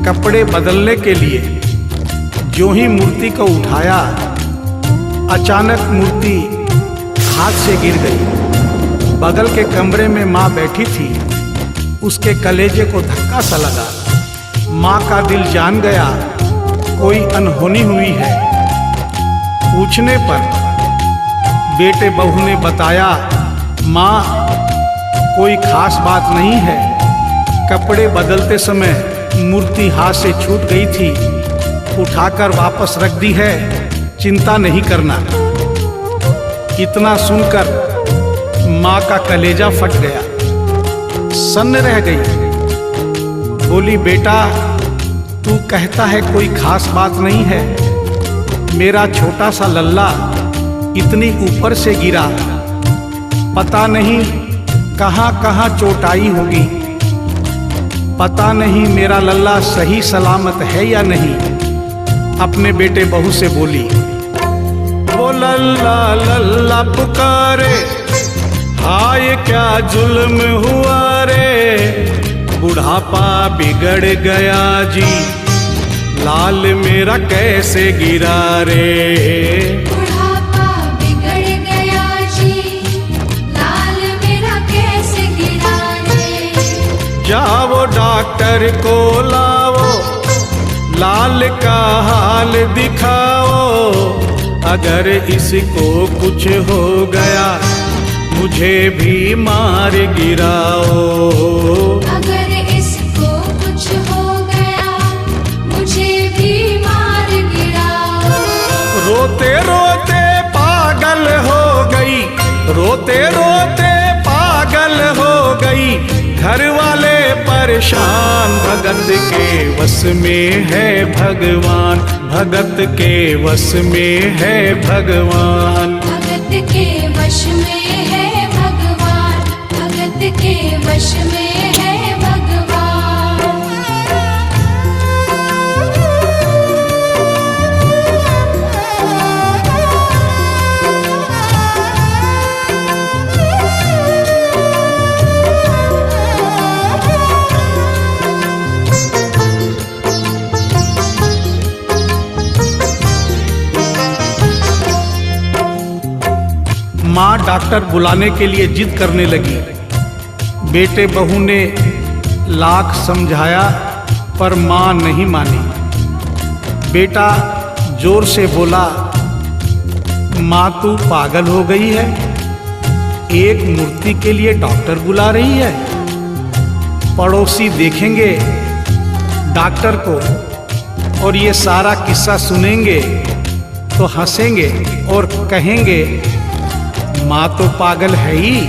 कपड़े बदलने के लिए जो ही मूर्ति को उठाया, अचानक मूर्ति हाथ से गिर गई। बगल के कमरे में माँ बैठी थी, उसके कलेजे को धक्का सा लगा। माँ का दिल जान गया कोई अनहोनी हुई है। पूछने पर बेटे बहू ने बताया, माँ कोई खास बात नहीं है, कपड़े बदलते समय मूर्ति हाथ से छूट गई थी, उठाकर वापस रख दी है, चिंता नहीं करना। इतना सुनकर माँ का कलेजा फट गया, सन्न रह गई। बोली, बेटा तू कहता है कोई खास बात नहीं है, मेरा छोटा सा लल्ला इतनी ऊपर से गिरा, पता नहीं कहाँ कहाँ चोट आई होगी, पता नहीं मेरा लल्ला सही सलामत है या नहीं। अपने बेटे बहू से बोली, वो लल्ला लल्ला पुकारे, हाय क्या जुल्म हुआ रे, बुढ़ापा बिगड़ गया जी, लाल मेरा कैसे गिरा रे। बुढ़ापा बिगड़ गया जी, लाल मेरा कैसे गिरा रे। जाओ डॉक्टर को लाओ, लाल का हाल दिखाओ, अगर इसको कुछ हो गया मुझे भी मार गिराओ। अगर इसको कुछ हो गया मुझे भी मार गिराओ। रोते रोते पागल हो गई, रोते रोते पागल हो गई, घर वाले परेशान, भगत के वश में है भगवान, भगत के वश में है भगवान। भगत के वश में है भगवान, भगत के वश में है भगवान। माँ डॉक्टर बुलाने के लिए जिद करने लगी। बेटे बहू ने लाख समझाया पर माँ नहीं मानी। बेटा जोर से बोला, माँ तू पागल हो गई है, एक मूर्ति के लिए डॉक्टर बुला रही है। पड़ोसी देखेंगे डॉक्टर को और ये सारा किस्सा सुनेंगे तो हंसेंगे और कहेंगे माँ तो पागल है ही,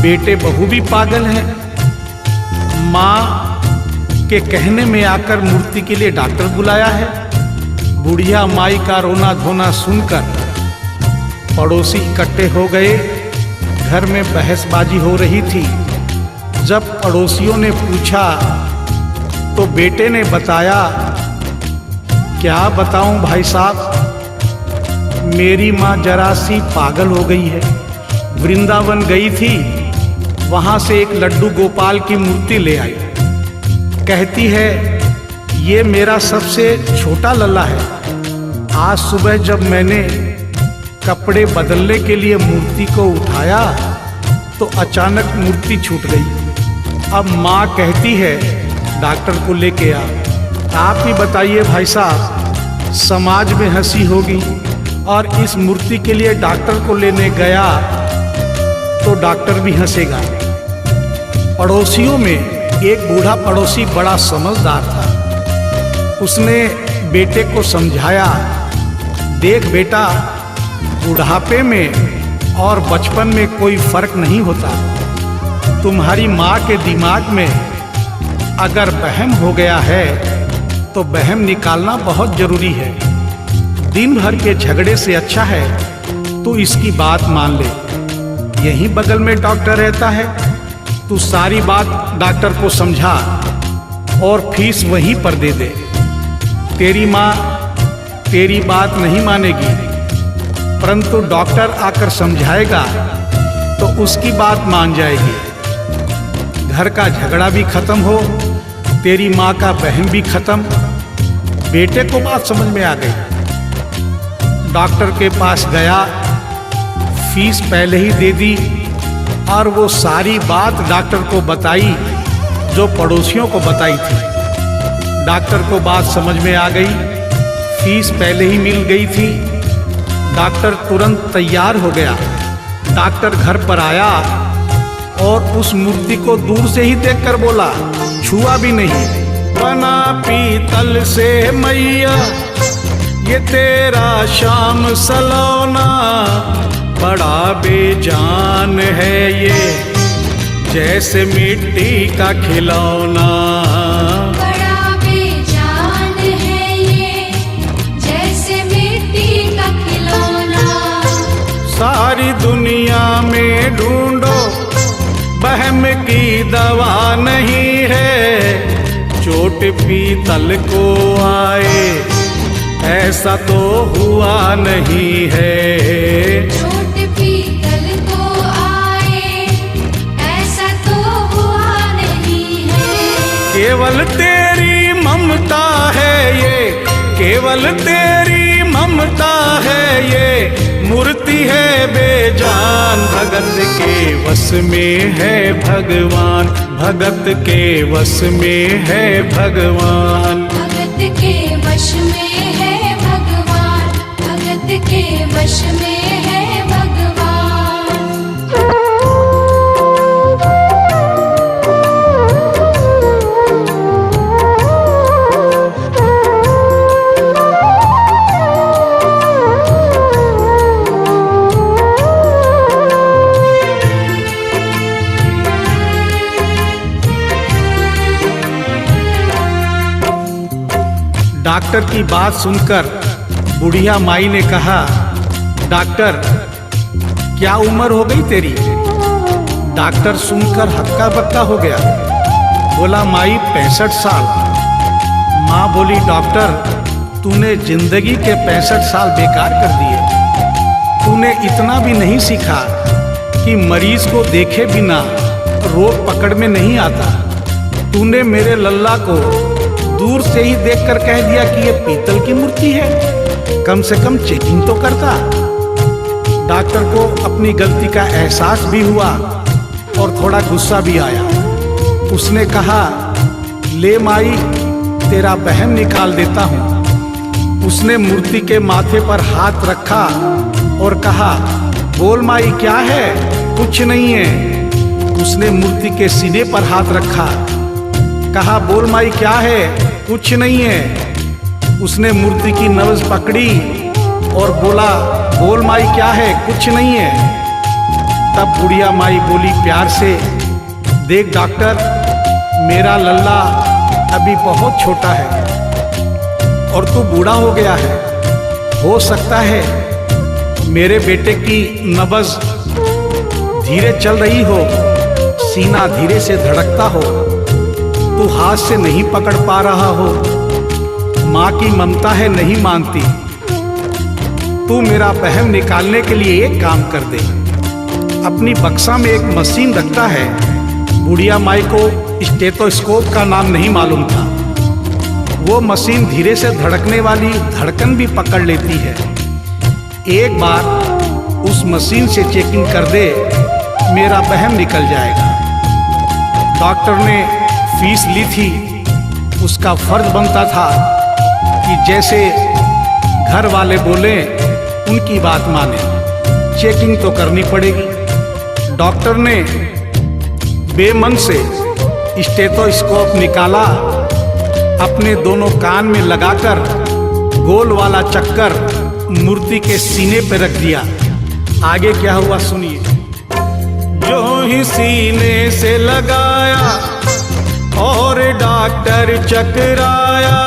बेटे बहू भी पागल है। माँ के कहने में आकर मूर्ति के लिए डॉक्टर बुलाया है। बुढ़िया माई का रोना धोना सुनकर पड़ोसी इकट्ठे हो गए। घर में बहसबाजी हो रही थी। जब पड़ोसियों ने पूछा तो बेटे ने बताया, क्या बताऊं भाई साहब, मेरी माँ जरा सी पागल हो गई है। वृंदावन गई थी, वहां से एक लड्डू गोपाल की मूर्ति ले आई। कहती है ये मेरा सबसे छोटा लल्ला है। आज सुबह जब मैंने कपड़े बदलने के लिए मूर्ति को उठाया तो अचानक मूर्ति छूट गई। अब माँ कहती है डॉक्टर को लेके आ। आप ही बताइए भाई साहब, समाज में हंसी होगी और इस मूर्ति के लिए डॉक्टर को लेने गया तो डॉक्टर भी हंसेगा। पड़ोसियों में एक बूढ़ा पड़ोसी बड़ा समझदार था। उसने बेटे को समझाया, देख बेटा, बुढ़ापे में और बचपन में कोई फर्क नहीं होता। तुम्हारी माँ के दिमाग में अगर वहम हो गया है तो वहम निकालना बहुत जरूरी है। दिन भर के झगड़े से अच्छा है तू इसकी बात मान ले। यहीं बगल में डॉक्टर रहता है, तू सारी बात डॉक्टर को समझा और फीस वहीं पर दे दे। तेरी माँ तेरी बात नहीं मानेगी, परंतु डॉक्टर आकर समझाएगा तो उसकी बात मान जाएगी। घर का झगड़ा भी खत्म हो, तेरी माँ का बहन भी खत्म। बेटे को बात समझ में आ गई। डॉक्टर के पास गया, फीस पहले ही दे दी और वो सारी बात डॉक्टर को बताई जो पड़ोसियों को बताई थी। डॉक्टर को बात समझ में आ गई, फीस पहले ही मिल गई थी। डॉक्टर तुरंत तैयार हो गया। डॉक्टर घर पर आया और उस मूर्ति को दूर से ही देखकर बोला, छुआ भी नहीं। बना पीतल से मैया ये तेरा शाम सलौना, बड़ा बेजान है ये, जैसे मिट्टी का खिलौना। बड़ा बेजान है ये, जैसे मिट्टी का खिलौना। सारी दुनिया में ढूंढो, वहम की दवा नहीं है। चोट पीतल को आए, ऐसा तो हुआ नहीं है। चोट पीतल को आए, ऐसा तो हुआ नहीं है। केवल तेरी ममता है ये, केवल तेरी ममता है ये। मूर्ति है बेजान, भगत के वश में है भगवान। भगत के वश में है भगवान। भगत के वश में है भगवान। भगत के वश में है भगवान। डॉक्टर की बात सुनकर बुढ़िया माई ने कहा, डॉक्टर क्या उम्र हो गई तेरी? डॉक्टर सुनकर हक्का बक्का हो गया, बोला माई 65 साल। माँ बोली डॉक्टर तूने जिंदगी के 65 साल बेकार कर दिए। तूने इतना भी नहीं सीखा कि मरीज को देखे बिना रोग पकड़ में नहीं आता। तूने मेरे लल्ला को दूर से ही देखकर कह दिया कि ये पीतल की मूर्ति है। कम से कम चेकिंग तो करता। डॉक्टर को अपनी गलती का एहसास भी हुआ और थोड़ा गुस्सा भी आया। उसने कहा ले माई तेरा बहम निकाल देता हूँ। उसने मूर्ति के माथे पर हाथ रखा और कहा बोल माई क्या है? कुछ नहीं है। उसने मूर्ति के सीने पर हाथ रखा, कहा बोल माई क्या है? कुछ नहीं है। उसने मूर्ति की नब्ज पकड़ी और बोला बोल माई क्या है? कुछ नहीं है। तब बुढ़िया माई बोली प्यार से, देख डॉक्टर मेरा लल्ला अभी बहुत छोटा है और तू बूढ़ा हो गया है। हो सकता है मेरे बेटे की नब्ज धीरे चल रही हो, सीना धीरे से धड़कता हो, तू हाथ से नहीं पकड़ पा रहा हो। माँ की ममता है नहीं मानती। तू मेरा बहम निकालने के लिए एक काम कर दे। अपनी बक्सा में एक मशीन रखता है। बुढ़िया माई को स्टेथोस्कोप का नाम नहीं मालूम था। वो मशीन धीरे से धड़कने वाली धड़कन भी पकड़ लेती है। एक बार उस मशीन से चेकिंग कर दे, मेरा बहम निकल जाएगा। डॉक्टर ने फीस ली थी, उसका फर्ज बनता था कि जैसे घर वाले बोले उनकी बात माने। चेकिंग तो करनी पड़ेगी। डॉक्टर ने बेमन से स्टेथोस्कोप निकाला, अपने दोनों कान में लगाकर गोल वाला चक्कर मूर्ति के सीने पे रख दिया। आगे क्या हुआ सुनिए। जो ही सीने से लगाया और डॉक्टर चकराया,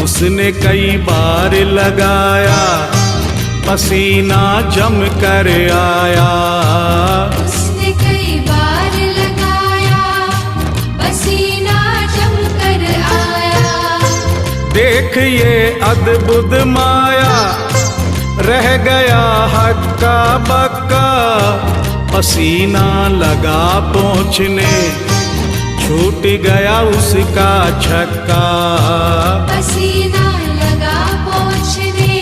उसने कई बार लगाया, पसीना जम कर आया। उसने कई बार लगाया, पसीना जम कर आया। देख ये अद्भुत माया, रह गया हक्का बक्का। पसीना लगा पहुँचने, छूट गया उसका छक्का। पसीना लगा पहुँचने,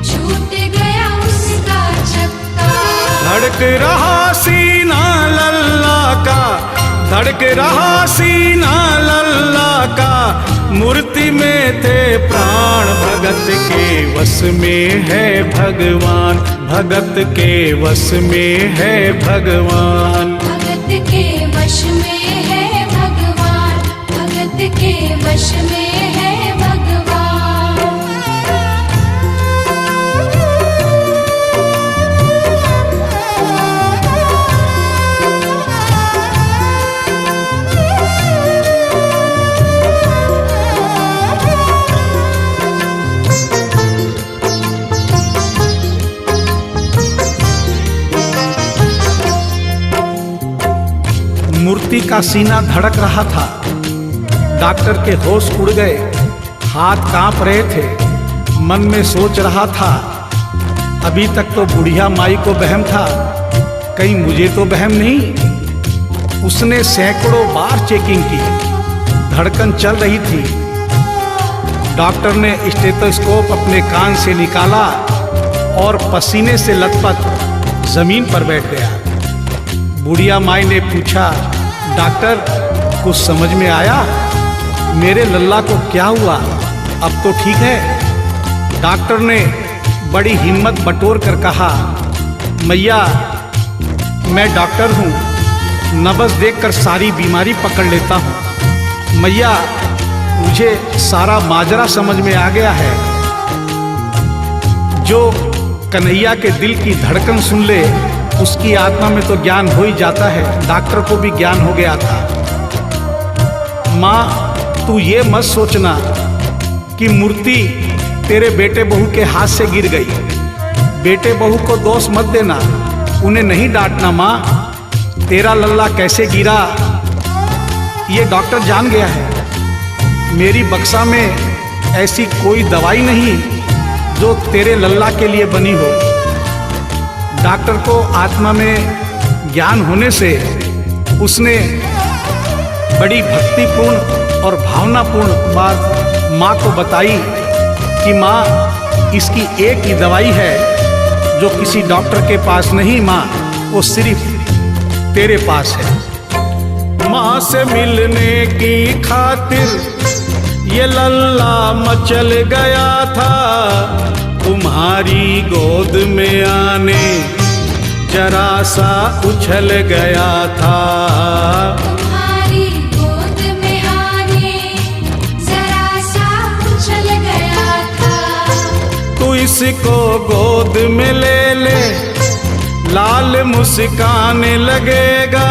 छूट गया उसका छक्का। धड़क रहा सीना लल्ला का, धड़क रहा सीना लल्ला का। मूर्ति में थे प्राण, भगत के वश में है भगवान। भगत के वश में है भगवान। भगत के वश में है भगवान। भगत के वश में है भगवान। मूर्ति का सीना धड़क रहा था। डॉक्टर के होश उड़ गए, हाथ कांप रहे थे। मन में सोच रहा था, अभी तक तो बुढ़िया माई को वहम था, कहीं मुझे तो वहम नहीं। उसने सैकड़ों बार चेकिंग की, धड़कन चल रही थी। डॉक्टर ने स्टेथोस्कोप अपने कान से निकाला और पसीने से लथपथ जमीन पर बैठ गया। बुढ़िया माई ने पूछा, डॉक्टर कुछ समझ में आया? मेरे लल्ला को क्या हुआ, अब तो ठीक है? डॉक्टर ने बड़ी हिम्मत बटोर कर कहा, मैया मैं डॉक्टर हूँ, नब्ज देखकर सारी बीमारी पकड़ लेता हूँ। मैया मुझे सारा माजरा समझ में आ गया है। जो कन्हैया के दिल की धड़कन सुन ले उसकी आत्मा में तो ज्ञान हो ही जाता है। डॉक्टर को भी ज्ञान हो गया था। माँ तू ये मत सोचना कि मूर्ति तेरे बेटे बहू के हाथ से गिर गई। बेटे बहू को दोष मत देना, उन्हें नहीं डांटना। माँ तेरा लल्ला कैसे गिरा ये डॉक्टर जान गया है। मेरी बक्सा में ऐसी कोई दवाई नहीं जो तेरे लल्ला के लिए बनी हो। डॉक्टर को आत्मा में ज्ञान होने से उसने बड़ी भक्तिपूर्ण और भावनापूर्ण बात माँ को बताई कि माँ इसकी एक ही दवाई है जो किसी डॉक्टर के पास नहीं, माँ वो सिर्फ तेरे पास है। माँ से मिलने की खातिर ये लल्ला मचल गया था, तुम्हारी गोद में आने जरा सा उछल गया था। तुम्हारी गोद में आने जरा सा उछल गया था। तू इसको गोद में ले ले, लाल मुस्काने लगेगा।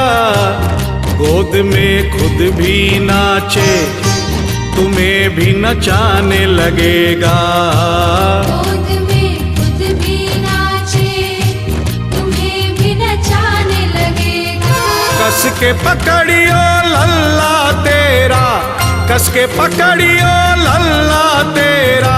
गोद में खुद भी नाचे, तुम्हें भी नचाने लगेगा। गोद में खुद भी नाचे, तुम्हें भी नचाने लगेगा। कस के पकड़ियो लल्ला तेरा, कस के पकड़ियो लल्ला तेरा,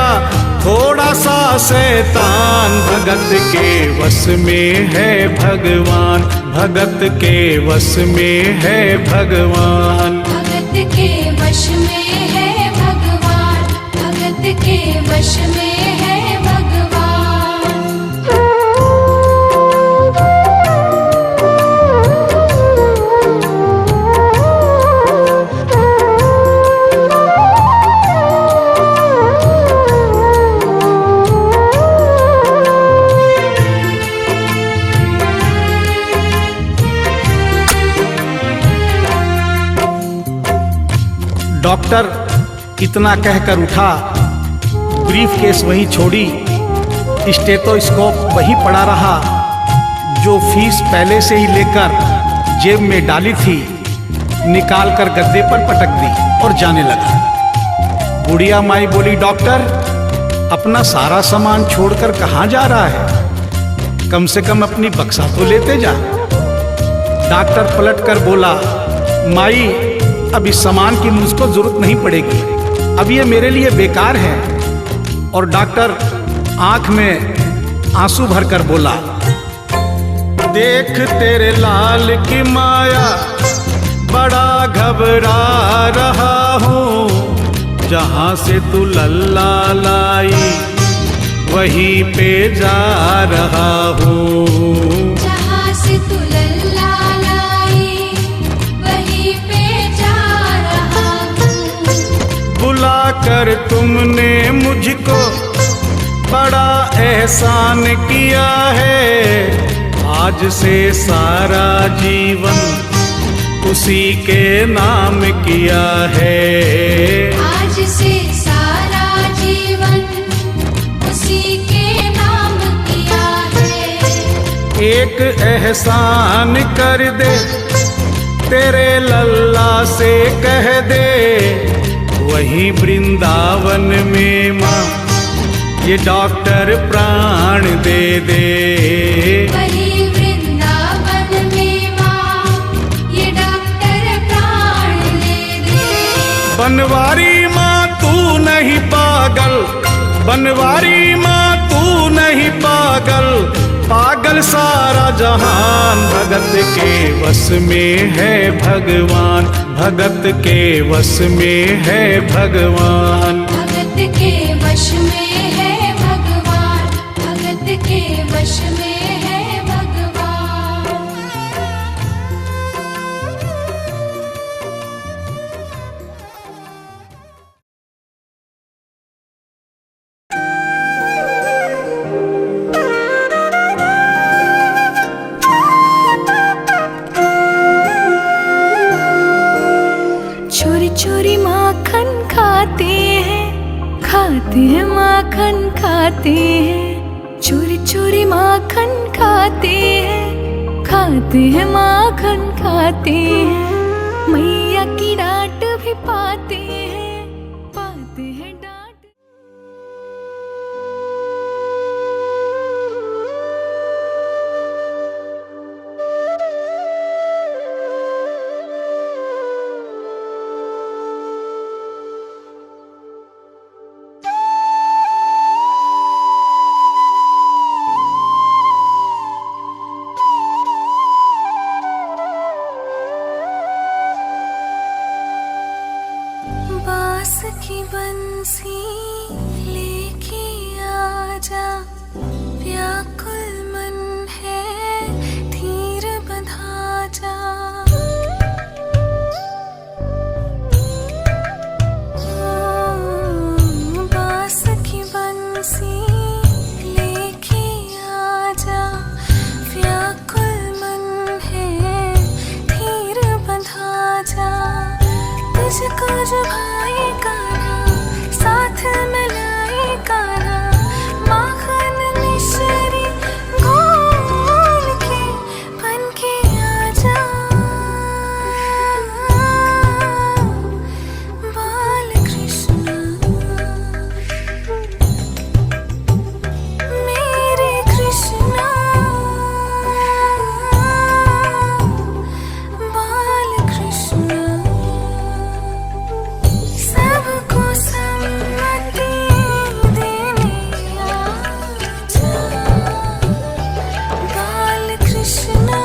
थोड़ा सा शैतान भगत के वश में है भगवान, भगत के वश में है भगवान। भगत के वश में है भगवान, भगत के वश में है भगवान। डॉक्टर इतना कहकर उठा, ब्रीफ केस वहीं छोड़ी, स्टेथोस्कोप वहीं पड़ा रहा जो फीस पहले से ही लेकर जेब में डाली थी, निकाल कर गद्दे पर पटक दी और जाने लगा। बुढ़िया माई बोली, डॉक्टर अपना सारा सामान छोड़कर कहाँ जा रहा है? कम से कम अपनी बक्सा तो लेते जा। डॉक्टर पलट कर बोला, माई अब इस सामान की मुझको जरूरत नहीं पड़ेगी, अब ये मेरे लिए बेकार है। और डॉक्टर आंख में आंसू भरकर बोला, देख तेरे लाल की माया, बड़ा घबरा रहा हूँ। जहाँ से तू लल्ला लाई वहीं पे जा रहा हूँ। जहाँ से तू लल्ला लाई वहीं पे जा रहा हूँ। बुलाकर तुमने मुझको बड़ा एहसान किया है, आज से सारा जीवन उसी के नाम किया है। आज से सारा जीवन उसी के नाम किया है। एक एहसान कर दे, तेरे लल्ला से कह दे, वहीं वृंदावन में माँ ये डॉक्टर प्राण दे दे। वहीं वृंदावन में माँ ये डॉक्टर बनवारी माँ तू नहीं पागल, बनवारी माँ तू नहीं पागल, पागल सारा जहान। भगत के वश में है भगवान, भगत के वश में है भगवान। भगत के वश में है भगवान, भगत के वश में है भगवान। चोरी चोरी माखन खाते हैं माखन खाते हैं, चोरी चोरी माखन खाते हैं माखन खाते हैं। मैया की डांट भी पाते हैं डांट। बांस की बंसी लेके आजा, व्याकुल मन है धीर बंधा जा। बांस की बंसी लेके आजा, व्याकुल मन है धीर बंधा जा। तुझको जो भाई कान्हा साथ में लाई कान्हा, माखन मिश्री घोल के बन के आजा। बाल कृष्ण मेरे कृष्णा, बाल कृष्ण सबको सम्मति देने आजा। बाल कृष्णा,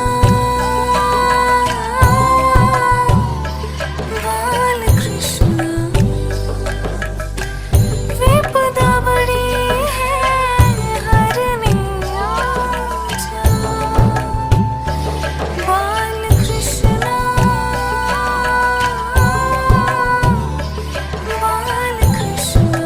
बाल कृष्णा विपदा बड़ी है हरने आजा। बाल कृष्णा, बाल कृष्णा।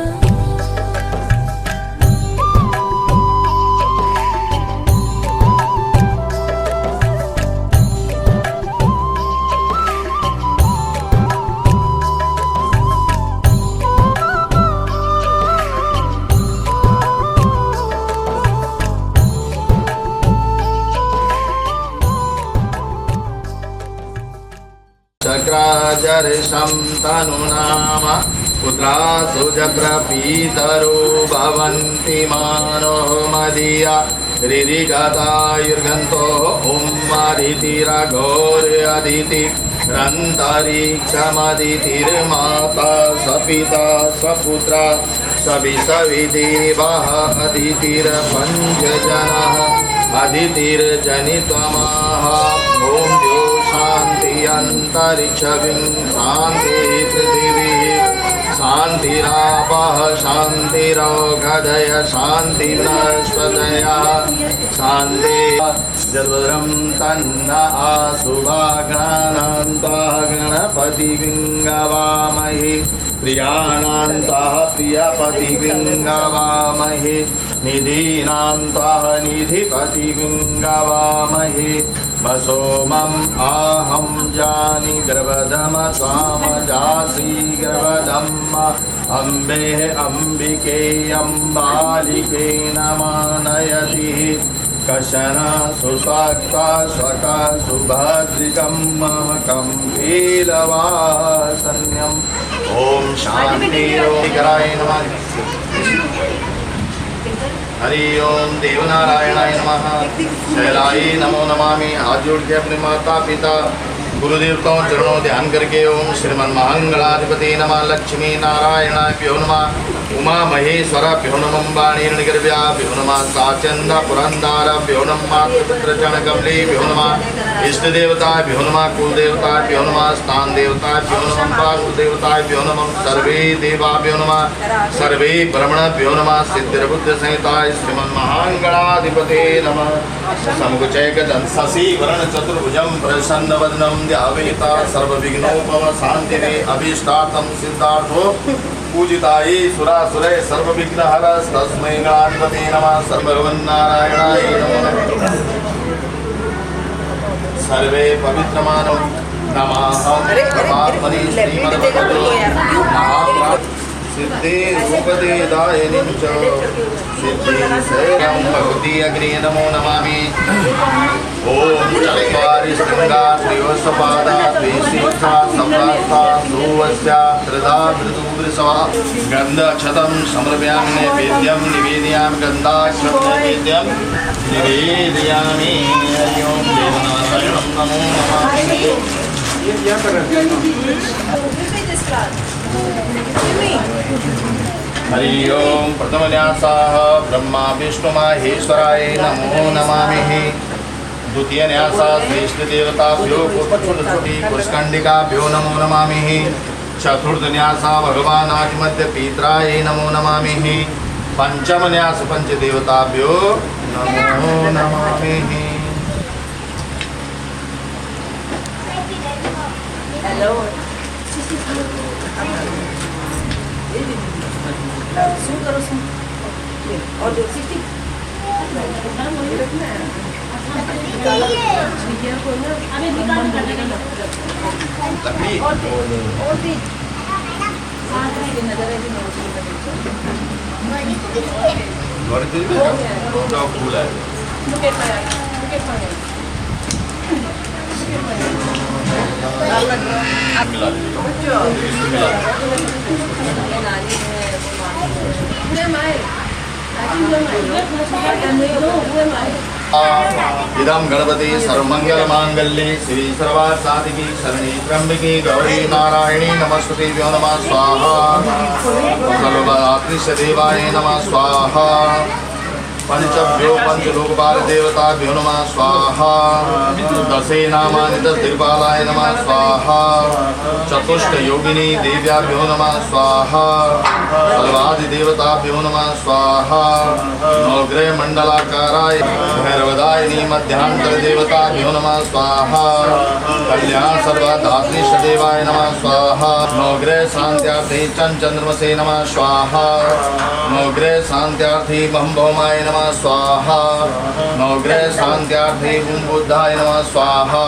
चक्राजर्षं तनुनाम पुत्रासु जक्रपीतरो भवन्ति मानोः मदीया हृदिगतायुर्गन्तो उम्मदितिरघोर्यदिति रन्तरिक्षमदितिर्माता सपिता सपुत्रा सविसविदेवः अदितिर्पञ्चजनः अदितिर्जनितमः। ॐ द्यो शान्ति अन्तरिक्षं शान्ति पृथिवीः शान्तिरापः शान्तिरौषधय शान्तिर्वनस्पतयः शान्ति जलुरं तन्न आशुभागणानान्तः गणपतिविङ्गवामहे प्रियाणान्तः प्रियपतिविङ्गवामहे निधीनान्तः निधिपतिविङ्गवामहे सोमम् आहं जानि गर्भधम स्वामजासि गर्भधम् अम्बे अम्बिके अम्बालिके नमानयति कशन सुस्वाक्ता स्वका सुभद्रिकं महकं कीलवासन्यम्। ॐ शान्ति कराय नमः। हरि ओम देवनारायणाय नमः। शैलाय नमो नमामि। हाथ जोड़ के अपने माता पिता गुरुदेवताओं चरणों ध्यान करके ओम श्रीमन महांगणाधिपति नमः लक्ष्मी नारायणाभ्यो नमः उमा महेश्वराभ्यो नमः वाणीर्निगर्भ्याभ्यो नमः साचंद पुरंदराभ्यो नमः मातृपुत्रचरणकमलेभ्यो नमः इष्ट देवताभ्यो नमः कुलदेवताभ्यो नमः स्थान देवताभ्यो नमः वासुदेवताभ्यो नमः सर्वे देवाभ्यो नमः सर्वे ब्रह्मणभ्यो नमः सिद्धिर्बुद्ध संहिता श्रीमन महांगणाधिपते नमः समुचैकदं शशि वर्ण चतुर्भुजं प्रसन्नवदनं ध्यावेता सर्वविघ्नोपम शांतिरे अभीष्टार्थं सिद्धार्थो पूजिताये सुरासुरे सर्वविघ्नहर तस्मै गणाधिपते नमः सर्वभगवन्नारायणाय नमः सर्वे पवित्रमानौ नमः परमात्मने श्रीमद्भगवते सिद्धे रूपदे दायिनीं च सिद्धि शैलं भगवती अग्रे नमो नमामि ओम चत्वारि शृंगा त्रिवत्सपादा द्विशीर्षा सप्तास्ता ध्रुवस्या त्रिधा ऋतुवृषवा गन्धक्षतं समर्पयामि नैवेद्यं निवेदयामि गन्धाक्षतं नैवेद्यं निवेदयामि हरि ओम देवनारायणं नमो नमामि हरि ओम प्रथमन्यासः ब्रह्मा विष्णु महेश्वराय नमो नमामि द्वितीय न्यासः श्रेष्ठ देवताभ्यो पूर्वछुटी पुष्कंडिकाभ्यो नमो नमामि चतुर्थ न्यासः भगवान आदिमध्य पितराय नमो नमामि पंचम न्यास पंचदेवताभ्यो नमो नमामि हेलो और जो इदं गणपति सर्वमंगल मांगल्ये श्री सर्वार्थ साधिके शरणे त्र्यंबके गौरी नारायणी नमस्ते व्यो नमः स्वाहा सर्वदात्रिश देवाय नमः स्वाहा पंचभ्यो पंचलोकपाल देवताभ्यो नमः स्वाहा दशे नामानि दशदिक्पालाय नमः स्वाहा चतुष्ट योगिनी देव्याभ्यो नमः स्वाहा सर्वादि देवताभ्यो नमः स्वाहा नवग्रह मंडलाकाराय भैरवदायिनी मध्यांतर देवताभ्यो नमः स्वाहा कल्याण सर्वदात्रीश देवाय नमः स्वाहा नवग्रह शांत्यार्थे चंद्रमसे नमः स्वाहा नवग्रह शांत्यार्थे भौमाय नमः स्वाहा नवग्रह शांत्यार्थे भूम बुद्धाय नमः स्वाहा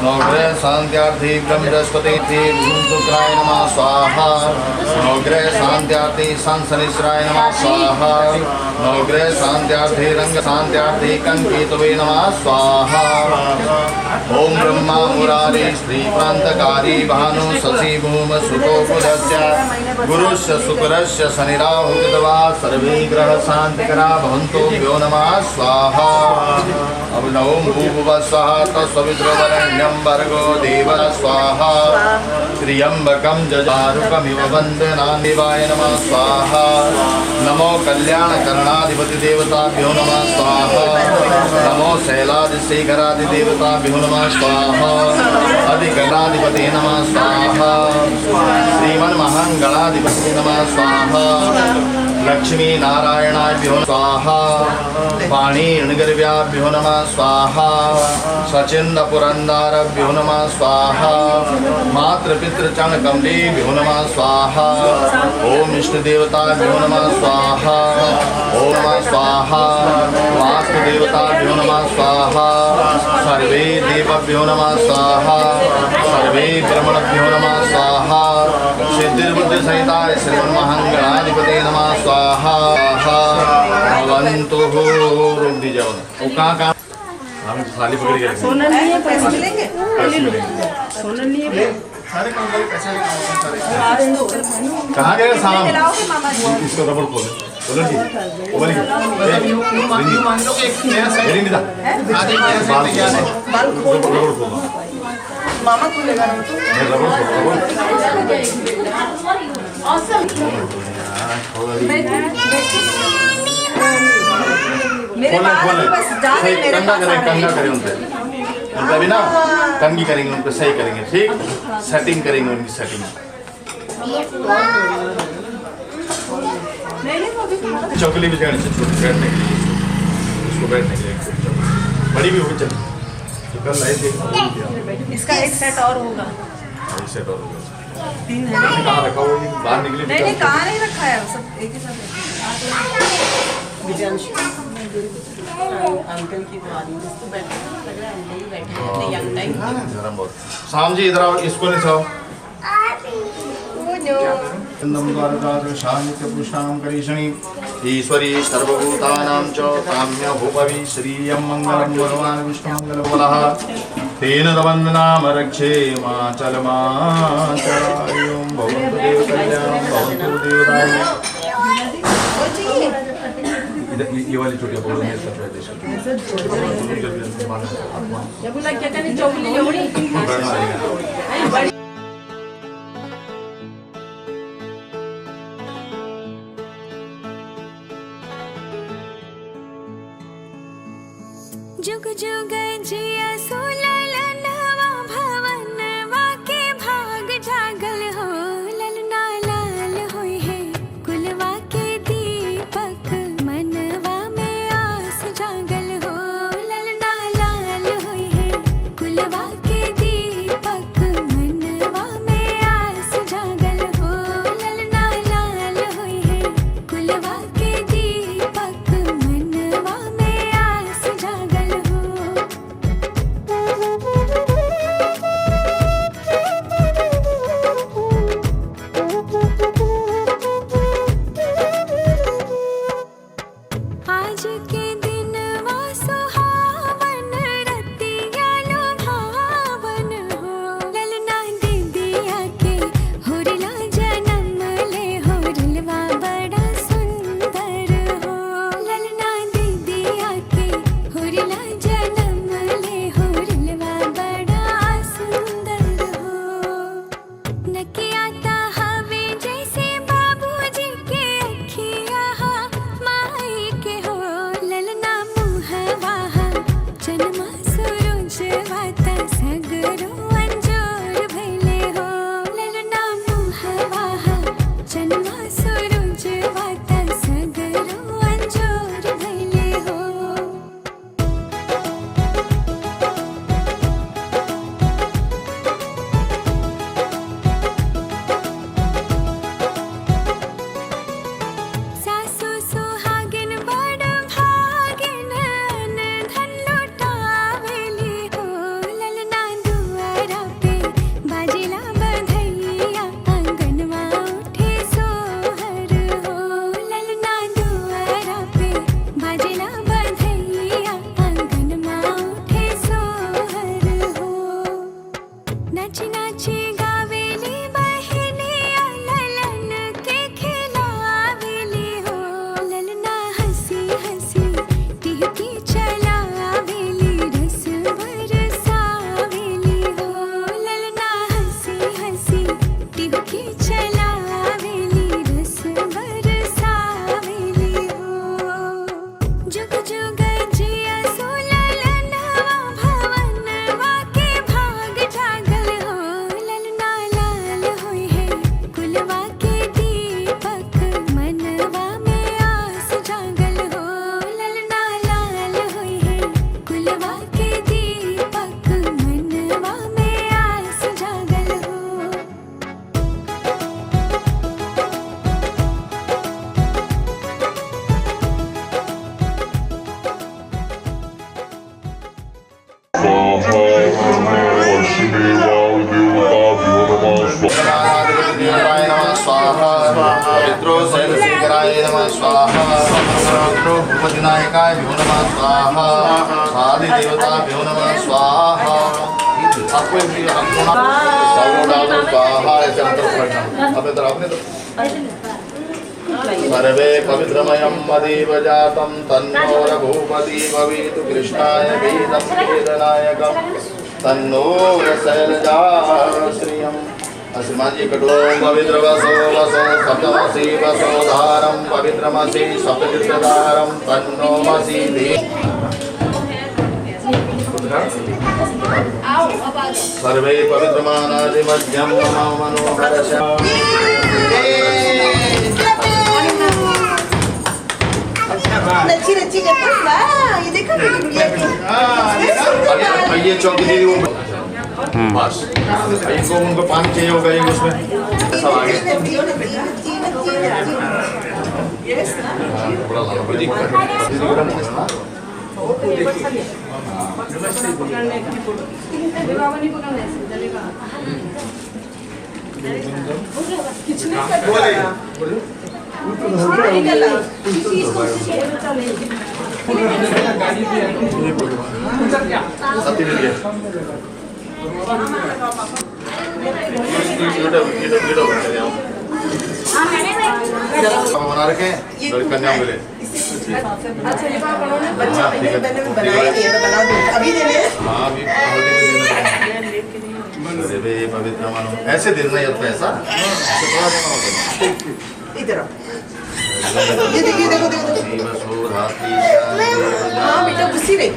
नवग्रह शांत्यार्थे ब्रह्म बृहस्पति भूम शुक्राय नमः स्वाहा नवग्रह शांत्यार्थे शनिश्चराय नमः स्वाहा नवग्रह शांत्यार्थे रंग शांत्यार्थे कंकेतवे नमः स्वाहा ओम ब्रह्मा मुरारी श्री प्रांतकारी भानु शशि भूम सुतो बुधस्य गुरुश्च शुक्रश्च शनिराहु कृतवा सर्वे ग्रह शांतिकरा भवन्तु व्यो नमः स्वाहा अभिनवं भूभुवस्वः तत्सवितुर्वरेण्यं भर्गो देवः स्वाहा त्र्यम्बकं जजारुकमिव वन्दनामि देवाय नमः स्वाहा नमो कल्याणकरणाधिपति देवताभ्यो नमः स्वाहा नमो शैलादिशेखरादि देवताभ्यो नमः स्वाहा अधिगणाधिपते नमः स्वाहा श्रीमन्महागणाधिपते नमः स्वाहा लक्ष्मी नारायणाभ्यो स्वाहा पाणिर्निगर्भ्याभ्यो नमः स्वाहा सचिंद पुरंदराभ्यो नमः स्वाहा मातृपितृचरणकमलेभ्यो नमः स्वाहा ओम इष्ट देवताभ्यो नमः स्वाहा ओम नमः स्वाहा वास्तु देवताभ्यो नमः स्वाहा सर्वे देवभ्यो नमः स्वाहा सर्वे ब्रह्मणभ्यो नमः स्वाहा सिद्धिर्बुद्धि सहिता श्रीमन्महागणाधिपते नमः स्वाहा भवन्तु रोक दी जाओ वो कहाँ हम थाली पकड़ के सोना नहीं है पैसे मिलेंगे सोना नहीं है सारे काम वाले पैसे कहाँ गए सामान इसको रबड़ खोलो बोलो जी वो बोलिए मान लो कि एक नया रिंग था बाल खोलो मामा खुलेगा ना कंगा करें उनसे, उनका भी ना कंगी करेंगे, उनको सही करेंगे, ठीक, सेटिंग करेंगे उनकी सेटिंग। चौकली भी जाने से छोटी बैठने के लिए, उसको बैठने के लिए बड़ी भी होगी। चल तो कल लाइट देखना, इसका एक सेट और होगा, एक सेट और होगा। 3 है। कहाँ रखा हुआ है? बाहर निकले नहीं नहीं, कहाँ नहीं रखा है, सब एक ही साथ अंकल की शाम जी इधर आओ, इसको नहीं चाहो। ईश्वरी सर्वभूतानां च काम्य भूपवि श्रियं मंगलं भगवान् विष्णुमंगलबलः तेन वन्दनाम रक्षे माचलमाचरायुं भवन्तु देवकल्याणं भवन्तु देवदाय। ये वाली चोटियाँ बोलो मेरे साथ बैठे जुग जुग जिया सोललनवा भवनवा के भाग जागल हो ललना लाल होय है कुलवा के दीपक मनवा में आस जागल हो ललना लाल होय है कुलवा के दीपक मनवा में आस जागल हो ललना लाल होय है कुलवा के दीपक मनवा में आस जागल हो। आज के दिन वा सुहावन रतिया लुभावन हो ललना दीदिया के होरिला जन्म ले होरिलवा बड़ा सुंदर हो ललना दीदिया के होरिला जन्म ले होरिलवा बड़ा सुंदर हो। नकियाता हवे जैसे बाबूजी के अखिया माई के हो ललना मुहवा जन्मा सूरज वाता सगरो अंजोर भैले हो ललना मुहवा जन्मा सूरज वाता सगरो अंजोर भैले हो। सासु सुहागिन बड़ भागिन धन लुटावेली हो ललना दुआरा पे बाजिला बधैया आंगनवा उठे सोहर हो ललना दुआरा पे बाजिला बधैया आंगनवा उठे सोहर हो। नाची नाची गावेली बहनिया ललन के खिलावेली हो ललना हंसी हंसी टिहकी चलावेली रस बरसावेली हो ललना हंसी हंसी टिहकी चलावेली रस बरसावेली हो। जुग जुग जिया सोललनवा भवनवा के भाग जागल हो ललना लाल होय है कुलवा के दीपक मनवा में आस जागल हो ललना लाल होय है कुलवा के दीपक मनवा में आस जागल हो। देवाय नमः स्वाहा, पवित्रो शैलशेखराय नमः स्वाहा, पवित्रो भूपतिनायकाय नमः स्वाहा, आदि देवताभ्यो नमः स्वाहा। आपको स्वाहा ऐसे मंत्र पढ़ना। अब इधर आपने तो सर्वे पवित्रमयं मदेव जातं तन्नो रघुपति भवेतु कृष्णाय वेदं वेदनायकम् तन्नो रसैलजाश्रियम् अस्माजी कटों पवित्र वसो वसो सप्तमसी वसो धारम पवित्रमसी सप्तचित्रधारम तन्नो मसी दे सर्वे पवित्रमानादि मध्यम मम मनोहरश नच्ची नच्ची करते हैं वाह ये देखो ये चौकी दे दी वो बस इनको उनको पानी चाहिए होगा ये उसमें सब आगे बड़ा लाना पड़ेगा बना रखे कन्या मिले अच्छा ये बात उन्होंने बच्चा मैंने बनाया नहीं है मैं बना दूँ अभी देने हाँ अभी पवित्र मानो ऐसे देना है पैसा इधर ये देखिए देखो देखो हाँ बेटा उसी में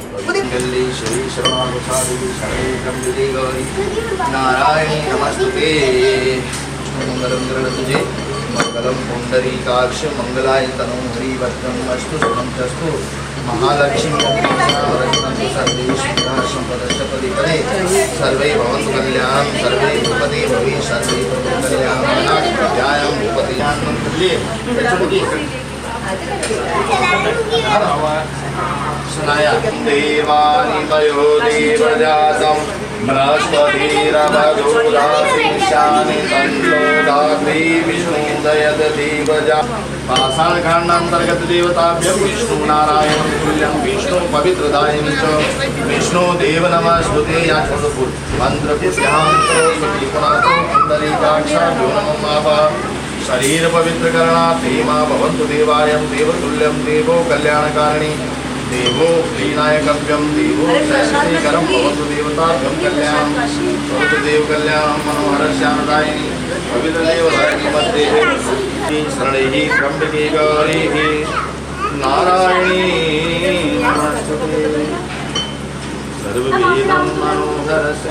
नारायणी नमस्तुते मंगलम गरुड़ध्वजे मंगलम पुंडरीकाक्ष मंगलाय तनों हरिभद्रम अस्तु शुभम तस्तु महालक्ष्मी सर्वे सर्वे भवन्तु कल्याणं सर्वे भूपति भवि सर्वे कल्याणं भूपति सुनाया देवानि मयो देवजातं बृहस्पतिरवधूराशिशानि तन्नोदाग्नि विष्णुदयत देवजा पाषाणखण्डान्तर्गत देवताभ्यं विष्णुनारायणं तुल्यं विष्णु पवित्रदायिनी च विष्णु देव नमस्तुते या छोटपुर मंत्रपुष्यां करोति पुंडरीकाक्षाभ्यो नमो नमः शरीर पवित्र करणार्थे मां भवन्तु देवायं देवतुल्यं देवो कल्याणकारिणी देवो प्रीणायकव्यं देवो शैशरीकरं भवन्तु देवताभ्यं कल्याणं भवतु देव कल्याणं मनोहरश्यामदायिनी पवित्रदेवधारिणी मध्ये शरणैः त्र्यम्बके गौरीः नारायणी नमस्तुते सर्ववेदं मनोहरस्य